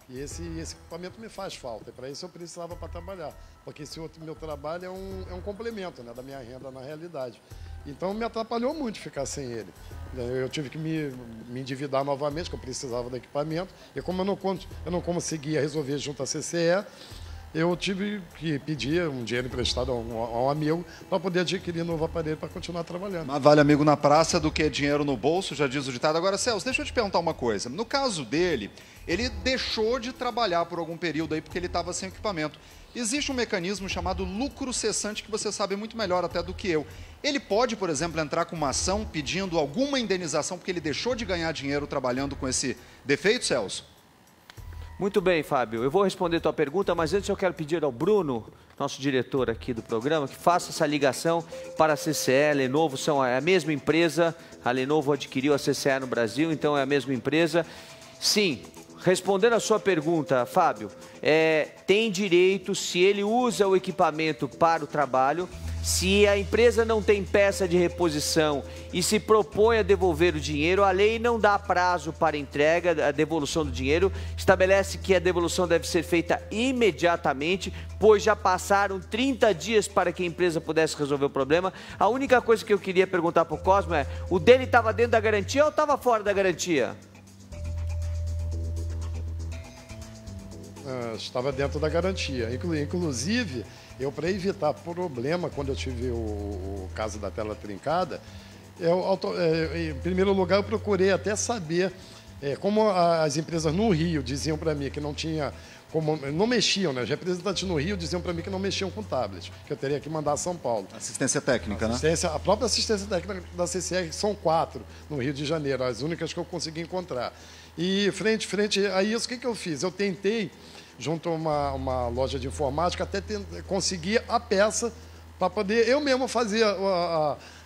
E esse equipamento me faz falta, e para isso eu precisava para trabalhar, porque esse outro meu trabalho é um complemento, né, da minha renda na realidade. Então me atrapalhou muito ficar sem ele. Eu tive que me endividar novamente, que eu precisava do equipamento, e como eu não conseguia resolver junto à CCE, eu tive que pedir um dinheiro emprestado a um amigo para poder adquirir um novo aparelho para continuar trabalhando. Mas vale amigo na praça do que dinheiro no bolso, já diz o ditado. Agora, Celso, deixa eu te perguntar uma coisa. No caso dele, ele deixou de trabalhar por algum período aí porque ele estava sem equipamento. Existe um mecanismo chamado lucro cessante que você sabe muito melhor até do que eu. Ele pode, por exemplo, entrar com uma ação pedindo alguma indenização porque ele deixou de ganhar dinheiro trabalhando com esse defeito, Celso? Muito bem, Fábio. Eu vou responder a tua pergunta, mas antes eu quero pedir ao Bruno, nosso diretor aqui do programa, que faça essa ligação para a CCE, Lenovo, são a mesma empresa. A Lenovo adquiriu a CCE no Brasil, então é a mesma empresa. Sim, respondendo a sua pergunta, Fábio, tem direito, se ele usa o equipamento para o trabalho, se a empresa não tem peça de reposição e se propõe a devolver o dinheiro, a lei não dá prazo para entrega, a devolução do dinheiro, estabelece que a devolução deve ser feita imediatamente, pois já passaram 30 dias para que a empresa pudesse resolver o problema. A única coisa que eu queria perguntar para o Cosmo é, o dele estava dentro da garantia ou estava fora da garantia? Estava dentro da garantia. Inclusive, eu, para evitar problema, quando eu tive o caso da tela trincada, em primeiro lugar, eu procurei até saber como as empresas no Rio diziam para mim que não tinha, não mexiam, né? Os representantes no Rio diziam para mim que não mexiam com tablet, que eu teria que mandar a São Paulo. Assistência técnica, né? A própria assistência técnica da CCE, são 4 no Rio de Janeiro, as únicas que eu consegui encontrar. E frente a isso, o que eu fiz? Eu tentei, junto a uma loja de informática, até conseguir a peça para poder eu mesmo fazer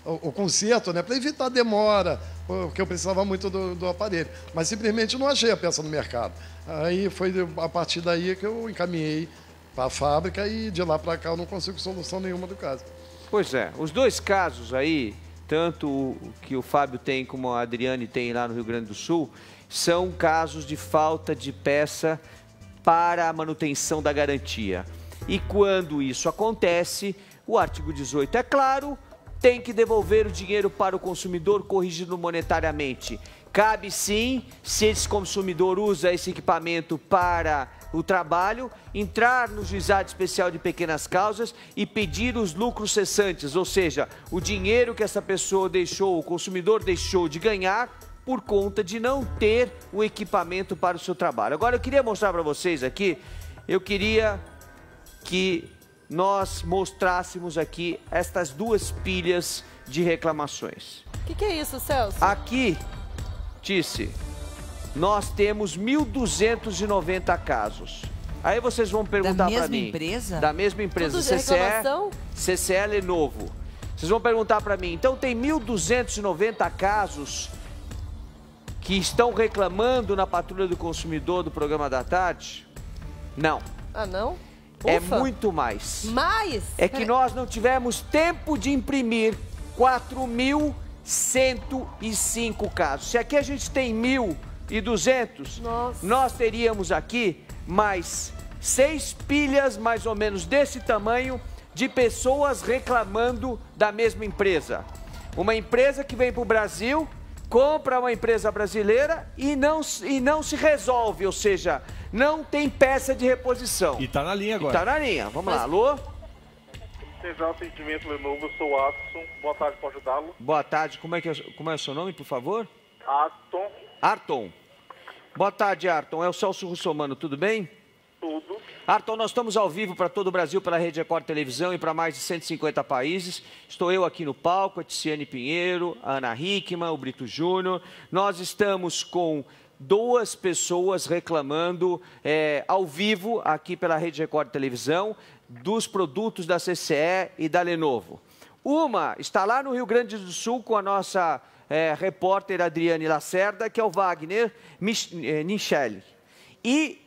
o conserto, né, para evitar demora, porque eu precisava muito do aparelho. Mas simplesmente não achei a peça no mercado. Aí foi a partir daí que eu encaminhei para a fábrica e de lá para cá eu não consigo solução nenhuma do caso. Pois é, os dois casos aí, tanto o que o Fábio tem como a Adriane tem lá no Rio Grande do Sul, são casos de falta de peça para a manutenção da garantia. E quando isso acontece, o artigo 18 é claro, tem que devolver o dinheiro para o consumidor corrigido monetariamente. Cabe sim, se esse consumidor usa esse equipamento para o trabalho, entrar no juizado especial de pequenas causas e pedir os lucros cessantes, ou seja, o dinheiro que essa pessoa deixou, o consumidor deixou de ganhar, por conta de não ter o equipamento para o seu trabalho. Agora, eu queria mostrar para vocês aqui, eu queria que nós mostrássemos aqui estas duas pilhas de reclamações. O que é isso, Celso? Aqui, Tice, nós temos 1.290 casos. Aí vocês vão perguntar para mim. Da mesma empresa? Da mesma empresa, CCE Lenovo. Vocês vão perguntar para mim, então tem 1.290 casos que estão reclamando na Patrulha do Consumidor do Programa da Tarde? Não. Ah, não? É muito mais. Mais? É que nós não tivemos tempo de imprimir 4.105 casos. Se aqui a gente tem 1.200, nós teríamos aqui mais 6 pilhas, mais ou menos desse tamanho, de pessoas reclamando da mesma empresa. Uma empresa que vem para o Brasil, compra uma empresa brasileira e não se resolve, ou seja, não tem peça de reposição. E tá na linha agora. E tá na linha. Vamos lá, alô? Central Atendimento Lenovo, eu sou o Adson. Boa tarde, pode ajudá-lo? Boa tarde, como é o seu nome, por favor? Arton. Arton. Boa tarde, Arton. É o Celso Russomano, tudo bem? Tudo. Arton, nós estamos ao vivo para todo o Brasil pela Rede Record Televisão e para mais de 150 países. Estou eu aqui no palco, a Ticiane Pinheiro, a Ana Hickman, o Brito Júnior. Nós estamos com 2 pessoas reclamando ao vivo aqui pela Rede Record Televisão dos produtos da CCE e da Lenovo. Uma está lá no Rio Grande do Sul com a nossa repórter Adriane Lacerda, que é o Wagner Nichelle. E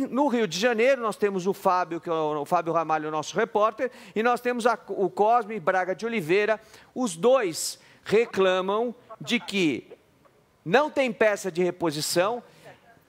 no Rio de Janeiro, nós temos o Fábio, que é o Fábio Ramalho, nosso repórter, e nós temos o Cosme Braga de Oliveira. Os 2 reclamam de que não tem peça de reposição,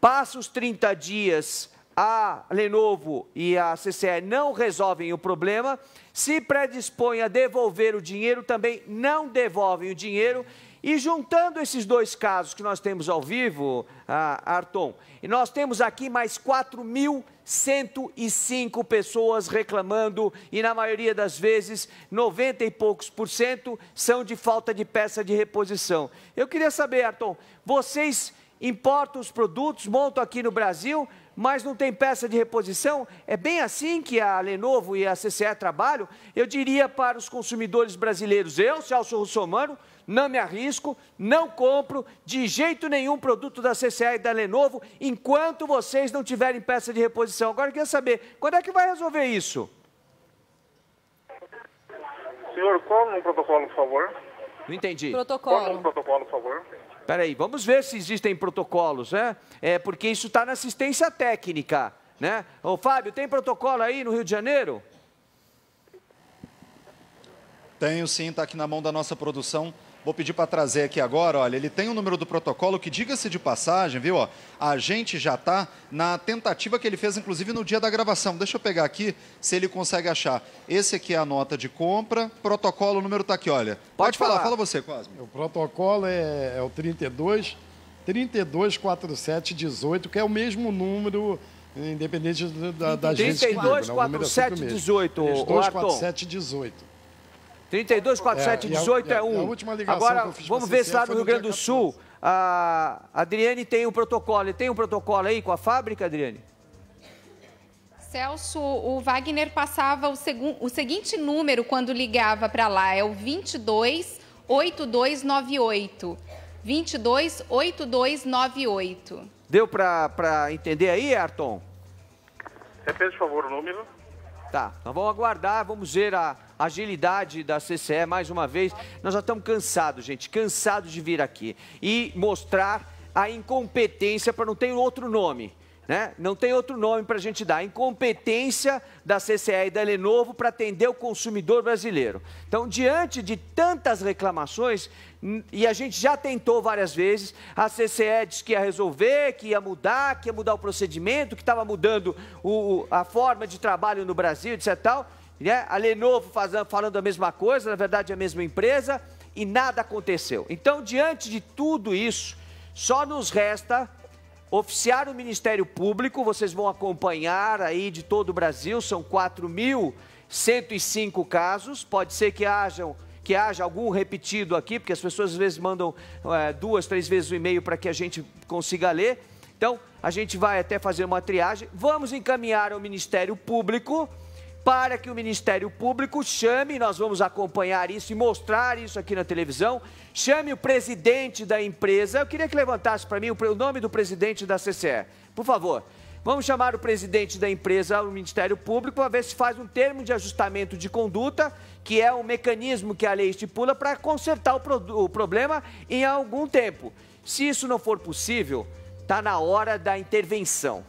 passa os 30 dias, a Lenovo e a CCE não resolvem o problema, se predispõem a devolver o dinheiro, também não devolvem o dinheiro. E juntando esses 2 casos que nós temos ao vivo, Arton, e nós temos aqui mais 4.105 pessoas reclamando e na maioria das vezes 90 e poucos % são de falta de peça de reposição. Eu queria saber, Arton, vocês importam os produtos, montam aqui no Brasil, mas não tem peça de reposição? É bem assim que a Lenovo e a CCE trabalham? Eu diria para os consumidores brasileiros, eu, Celso Russomano, não me arrisco, não compro de jeito nenhum produto da CCE e da Lenovo enquanto vocês não tiverem peça de reposição. Agora eu queria saber, quando é que vai resolver isso? Senhor, qual no protocolo, por favor? Não entendi. Qual no protocolo, por favor? Peraí, vamos ver se existem protocolos, né? Porque isso está na assistência técnica, né? Ô, Fábio, tem protocolo aí no Rio de Janeiro? Tenho sim, está aqui na mão da nossa produção. Vou pedir para trazer aqui agora, olha, ele tem o número do protocolo que, diga-se de passagem, viu, ó, a gente já está na tentativa que ele fez, inclusive, no dia da gravação. Deixa eu pegar aqui, se ele consegue achar. Esse aqui é a nota de compra, protocolo, o número está aqui, olha. Pode falar, fala você, Cosme. O protocolo é o 324718, que é o mesmo número, independente das vezes que liga, né? 324718, 324718. 324718 é um. Agora, vamos ver se lá no Rio Grande do Sul, a Adriane tem um protocolo. Tem um protocolo aí com a fábrica, Adriane? Celso, o Wagner passava o seguinte número quando ligava para lá, é o 228298. 228298. Deu para entender aí, Arton? Repete, por favor, o número. Tá, nós vamos aguardar, vamos ver a agilidade da CCE mais uma vez. Nós já estamos cansados, gente, cansados de vir aqui e mostrar a incompetência, para não ter outro nome, né? Não tem outro nome para a gente dar. A incompetência da CCE e da Lenovo para atender o consumidor brasileiro. Então, diante de tantas reclamações, e a gente já tentou várias vezes, a CCE disse que ia resolver, que ia mudar o procedimento, que estava mudando a forma de trabalho no Brasil, etc. Tal, né? A Lenovo falando a mesma coisa, na verdade a mesma empresa, e nada aconteceu. Então, diante de tudo isso, só nos resta oficiar o Ministério Público. Vocês vão acompanhar aí de todo o Brasil, são 4.105 casos, pode ser que haja algum repetido aqui, porque as pessoas às vezes mandam 2, 3 vezes o e-mail para que a gente consiga ler. Então, a gente vai até fazer uma triagem, vamos encaminhar ao Ministério Público, para que o Ministério Público chame, nós vamos acompanhar isso e mostrar isso aqui na televisão, chame o presidente da empresa. Eu queria que levantasse para mim o nome do presidente da CCE, por favor. Vamos chamar o presidente da empresa ao Ministério Público para ver se faz um termo de ajustamento de conduta, que é um mecanismo que a lei estipula para consertar o problema em algum tempo. Se isso não for possível, está na hora da intervenção.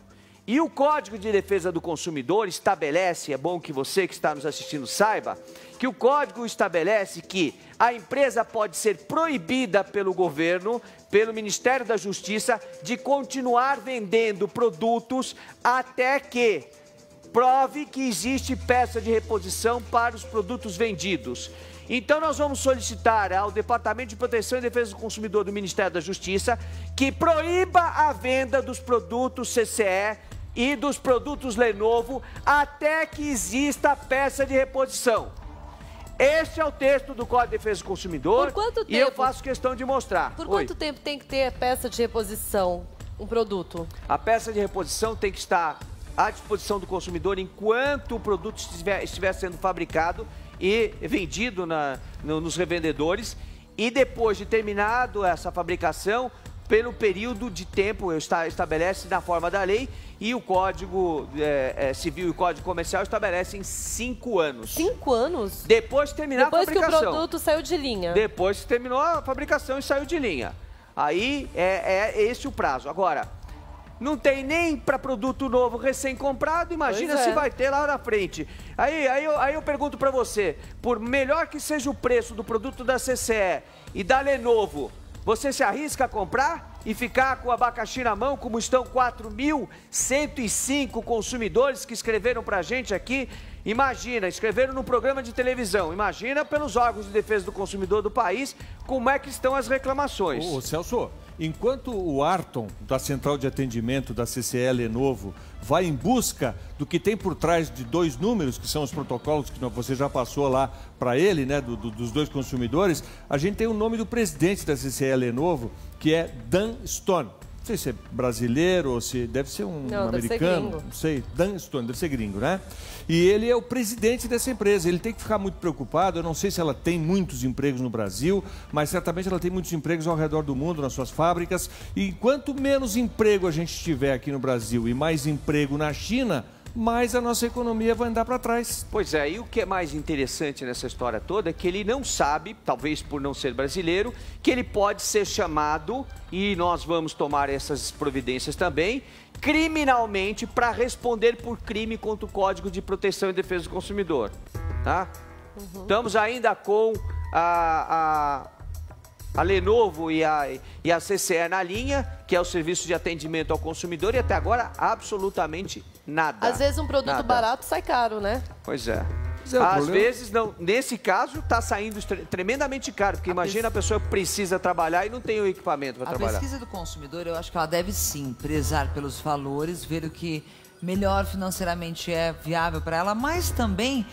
E o Código de Defesa do Consumidor estabelece, é bom que você que está nos assistindo saiba, que o Código estabelece que a empresa pode ser proibida pelo governo, pelo Ministério da Justiça, de continuar vendendo produtos até que prove que existe peça de reposição para os produtos vendidos. Então nós vamos solicitar ao Departamento de Proteção e Defesa do Consumidor do Ministério da Justiça que proíba a venda dos produtos CCE e dos produtos Lenovo até que exista peça de reposição. Este é o texto do Código de Defesa do Consumidor. Por quanto tempo? E eu faço questão de mostrar. Por quanto tempo tem que ter peça de reposição, um produto? A peça de reposição tem que estar à disposição do consumidor enquanto o produto estiver sendo fabricado e vendido nos revendedores, e depois de terminado essa fabricação, pelo período de tempo estabelece na forma da lei, e o Código Civil e o Código Comercial estabelecem 5 anos. 5 anos? Depois de terminar a fabricação. Depois que o produto saiu de linha. Depois que terminou a fabricação e saiu de linha. Aí é esse o prazo. Agora, não tem nem para produto novo recém-comprado, imagina se vai ter lá na frente. Aí eu pergunto para você, por melhor que seja o preço do produto da CCE e da Lenovo, você se arrisca a comprar e ficar com o abacaxi na mão, como estão 4.105 consumidores que escreveram para a gente aqui? Imagina, escreveram no programa de televisão, imagina pelos órgãos de defesa do consumidor do país, como é que estão as reclamações. Ô, Celso, enquanto o Arton, da Central de Atendimento da CCE Lenovo, vai em busca do que tem por trás de 2 números, que são os protocolos que você já passou lá para ele, né, dos 2 consumidores, a gente tem o nome do presidente da CCE Lenovo, que é Dan Stone. Não sei se é brasileiro ou se deve ser um americano, deve ser gringo. Não sei, Dan Stone, deve ser gringo, né? E ele é o presidente dessa empresa, ele tem que ficar muito preocupado, eu não sei se ela tem muitos empregos no Brasil, mas certamente ela tem muitos empregos ao redor do mundo, nas suas fábricas, e quanto menos emprego a gente tiver aqui no Brasil e mais emprego na China, mais a nossa economia vai andar para trás. Pois é, e o que é mais interessante nessa história toda é que ele não sabe, talvez por não ser brasileiro, que ele pode ser chamado, e nós vamos tomar essas providências também, criminalmente para responder por crime contra o Código de Proteção e Defesa do Consumidor. Tá? Estamos ainda com a Lenovo e a CCE na linha, que é o Serviço de Atendimento ao Consumidor, e até agora absolutamente nada. Às vezes um produto barato sai caro, né? Pois é. Às vezes, não. Nesse caso, está saindo tremendamente caro, porque imagina a pessoa que precisa trabalhar e não tem o equipamento para trabalhar. A pesquisa do consumidor, eu acho que ela deve sim prezar pelos valores, ver o que melhor financeiramente é viável para ela, mas também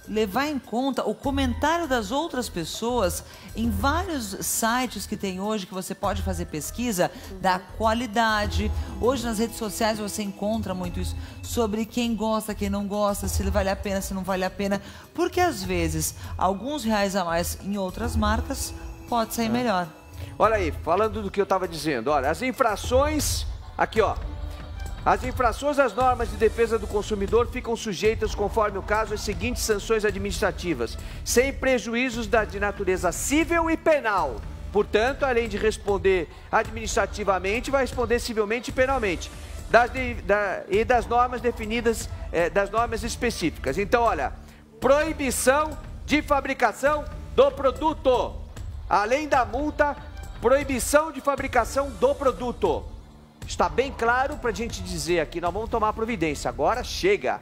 levar em conta o comentário das outras pessoas em vários sites que tem hoje, que você pode fazer pesquisa da qualidade. Hoje nas redes sociais você encontra muito isso, sobre quem gosta, quem não gosta, se vale a pena, se não vale a pena, porque às vezes alguns reais a mais em outras marcas pode sair melhor. Olha aí, falando do que eu estava dizendo, olha, as infrações, aqui ó, as infrações às normas de defesa do consumidor ficam sujeitas, conforme o caso, às seguintes sanções administrativas, sem prejuízos de natureza civil e penal. Portanto, além de responder administrativamente, vai responder civilmente e penalmente. E das normas definidas, das normas específicas. Então, olha, proibição de fabricação do produto. Além da multa, proibição de fabricação do produto. Está bem claro para a gente dizer aqui, nós vamos tomar providência. Agora chega.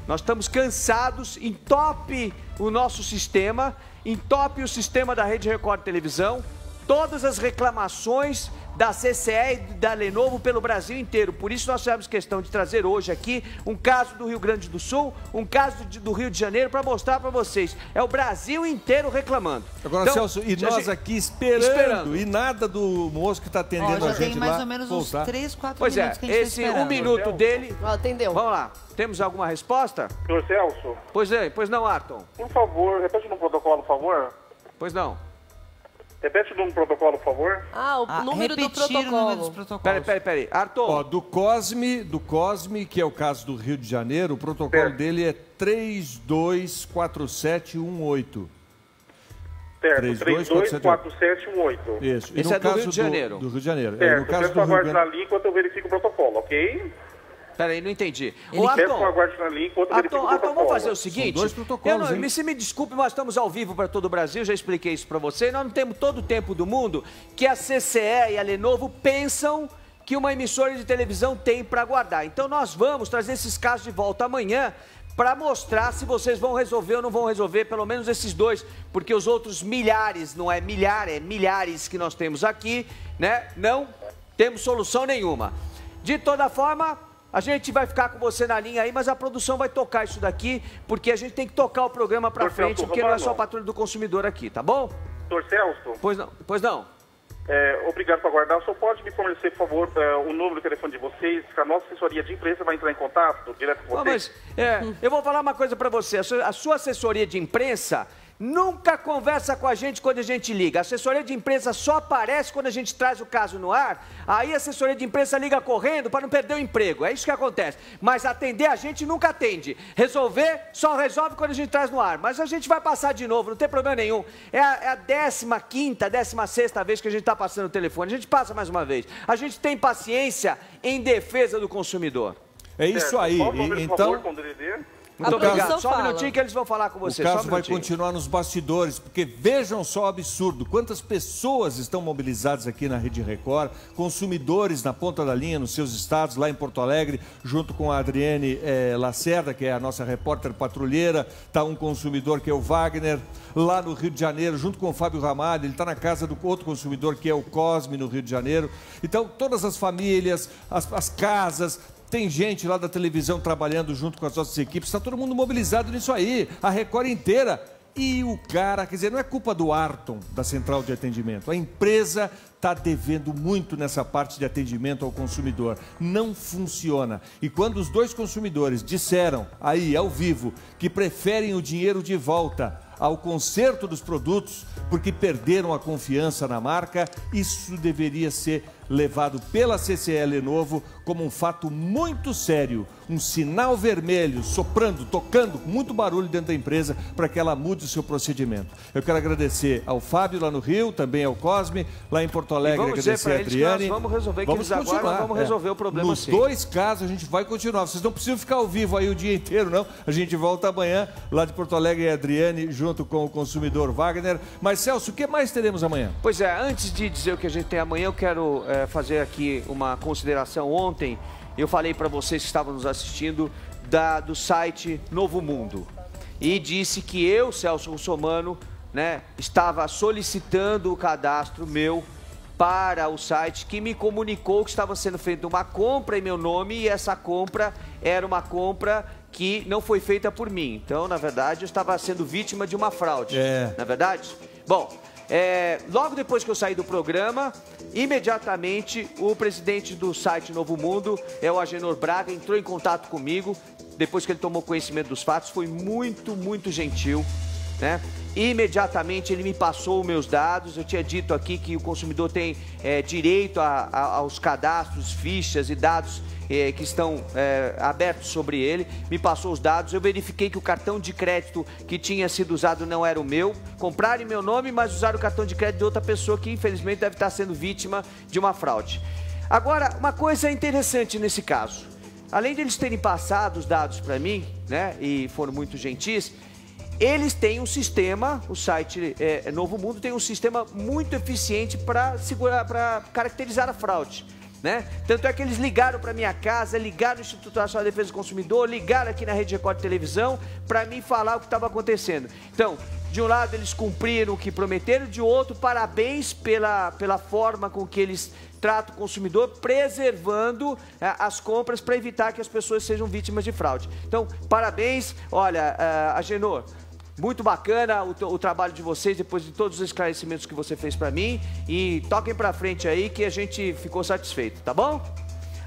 Nós estamos cansados, entope o nosso sistema, entope o sistema da Rede Record Televisão, todas as reclamações da CCE e da Lenovo pelo Brasil inteiro. Por isso nós fizemos questão de trazer hoje aqui um caso do Rio Grande do Sul, um caso do Rio de Janeiro, para mostrar para vocês. É o Brasil inteiro reclamando. Agora, então, Celso, e nós aqui esperando, e nada do moço que está atendendo a gente lá. Já tem mais ou menos uns 3, 4 pois minutos que a gente esse está 1 minuto dele... Atendeu. Vamos lá. Temos alguma resposta? Senhor Celso. Pois não, Arton. Por favor, repete no protocolo, por favor. Pois não. Repete o número do protocolo, por favor. O número do protocolo. O número dos protocolos. Peraí. Arthur. Ó, do Cosme, que é o caso do Rio de Janeiro, o protocolo dele é 324718. Certo, 324718. Isso. Esse é do Rio de Janeiro. Do Rio de Janeiro. Certo, no caso peço aguarde na linha enquanto eu verifico o protocolo, ok? Peraí, não entendi. Peço aguarde na linha enquanto eu verifico o protocolo. Vamos fazer o seguinte. São 2 protocolos, hein? Se me desculpe, nós estamos ao vivo para todo o Brasil, já expliquei isso para você. Nós não temos todo o tempo do mundo que a CCE e a Lenovo pensam que uma emissora de televisão tem para guardar. Então nós vamos trazer esses casos de volta amanhã para mostrar se vocês vão resolver ou não vão resolver, pelo menos esses dois, porque os outros milhares, não é milhar, é milhares que nós temos aqui, né? Não temos solução nenhuma. De toda forma, a gente vai ficar com você na linha aí, mas a produção vai tocar isso daqui, porque a gente tem que tocar o programa para frente, porque não é só patrulha do consumidor aqui, tá bom? Doutor Celso? Pois não. Pois não. Obrigado por aguardar. Só pode me fornecer, por favor, o número do telefone de vocês, que a nossa assessoria de imprensa vai entrar em contato direto com vocês? Eu vou falar uma coisa para você. A sua assessoria de imprensa nunca conversa com a gente quando a gente liga. A assessoria de imprensa só aparece quando a gente traz o caso no ar. Aí a assessoria de imprensa liga correndo para não perder o emprego. É isso que acontece. Mas atender a gente nunca atende. Resolver, só resolve quando a gente traz no ar. Mas a gente vai passar de novo, não tem problema nenhum. É a 15ª, 16ª vez que a gente está passando o telefone. A gente passa mais uma vez. A gente tem paciência em defesa do consumidor. É isso aí. Então... Muito obrigado. Só um minutinho que eles vão falar com você. O caso vai continuar nos bastidores, porque vejam só o absurdo. Quantas pessoas estão mobilizadas aqui na Rede Record, consumidores na ponta da linha, nos seus estados, lá em Porto Alegre, junto com a Adriane Lacerda, que é a nossa repórter patrulheira. Está um consumidor que é o Wagner, lá no Rio de Janeiro, junto com o Fábio Ramalho. Ele está na casa do outro consumidor, que é o Cosme, no Rio de Janeiro. Então, todas as famílias, as casas... Tem gente lá da televisão trabalhando junto com as nossas equipes, está todo mundo mobilizado nisso aí, a Record inteira. E o cara, quer dizer, não é culpa do Arton, da central de atendimento. A empresa está devendo muito nessa parte de atendimento ao consumidor. Não funciona. E quando os dois consumidores disseram aí, ao vivo, que preferem o dinheiro de volta ao conserto dos produtos, porque perderam a confiança na marca, isso deveria ser levado pela CCE Lenovo como um fato muito sério, um sinal vermelho, soprando, tocando, muito barulho dentro da empresa para que ela mude o seu procedimento. Eu quero agradecer ao Fábio lá no Rio, também ao Cosme, lá em Porto Alegre, agradecer a Adriane. Vamos resolver, que eles aguardam, vamos resolver o problema Nos dois casos a gente vai continuar, vocês não precisam ficar ao vivo aí o dia inteiro não, a gente volta amanhã lá de Porto Alegre, a Adriane, junto com o consumidor Wagner. Mas Celso, o que mais teremos amanhã? Pois é, antes de dizer o que a gente tem amanhã, eu quero fazer aqui uma consideração. Ontem eu falei para vocês que estavam nos assistindo do site Novo Mundo e disse que eu, Celso Russomano, né, estava solicitando o cadastro meu para o site, que me comunicou que estava sendo feita uma compra em meu nome e essa compra era uma compra que não foi feita por mim. Então, na verdade, eu estava sendo vítima de uma fraude. Na verdade? Bom, logo depois que eu saí do programa, imediatamente o presidente do site Novo Mundo, o Agenor Braga, entrou em contato comigo. Depois que ele tomou conhecimento dos fatos, foi muito, muito gentil, né? Imediatamente ele me passou os meus dados. Eu tinha dito aqui que o consumidor tem direito aos cadastros, fichas e dados que estão abertos sobre ele. Me passou os dados, eu verifiquei que o cartão de crédito que tinha sido usado não era o meu. Compraram em meu nome, mas usaram o cartão de crédito de outra pessoa que infelizmente deve estar sendo vítima de uma fraude. Agora, uma coisa interessante nesse caso. Além de eles terem passado os dados para mim, né, e foram muito gentis, eles têm um sistema, o site Novo Mundo tem um sistema muito eficiente para caracterizar a fraude, né? Tanto é que eles ligaram para minha casa, ligaram no Instituto Nacional de Defesa do Consumidor, ligaram aqui na Rede Record de Televisão para me falar o que estava acontecendo. Então, de um lado eles cumpriram o que prometeram, de outro, parabéns pela forma com que eles tratam o consumidor, preservando as compras para evitar que as pessoas sejam vítimas de fraude. Então, parabéns. Olha, Agenor, muito bacana o trabalho de vocês, depois de todos os esclarecimentos que você fez para mim. E toquem para frente aí que a gente ficou satisfeito, tá bom?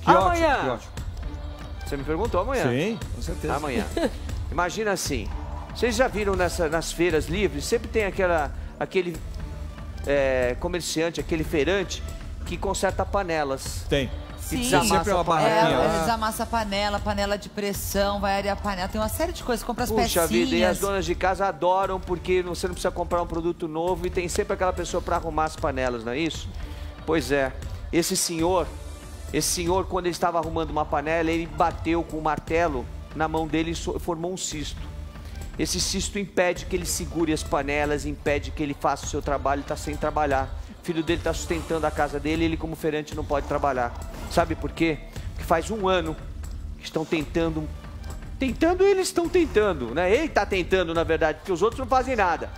Que amanhã. Ótimo, que ótimo. Você me perguntou amanhã? Sim, com certeza. Amanhã. Imagina assim, vocês já viram nas feiras livres, sempre tem aquele comerciante, aquele feirante que conserta panelas. Tem. Sim, sempre é uma barraquinha. Eles amassam a panela de pressão, vai arear a panela, tem uma série de coisas, compra as pecinhas. Puxa vida, e as donas de casa adoram, porque você não precisa comprar um produto novo e tem sempre aquela pessoa para arrumar as panelas, não é isso? Pois é, esse senhor, quando ele estava arrumando uma panela, ele bateu com o martelo na mão dele e formou um cisto. Esse cisto impede que ele segure as panelas, impede que ele faça o seu trabalho, ele está sem trabalhar. O filho dele está sustentando a casa dele e ele, como feirante, não pode trabalhar. Sabe por quê? Porque faz um ano que estão tentando, eles estão tentando, né? Ele está tentando, na verdade, porque os outros não fazem nada.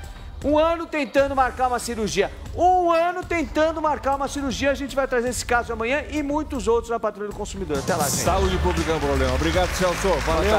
Um ano tentando marcar uma cirurgia. Um ano tentando marcar uma cirurgia. A gente vai trazer esse caso amanhã e muitos outros na Patrulha do Consumidor. Até lá, gente. Saúde pública é um problema. Obrigado, Celso. Valeu.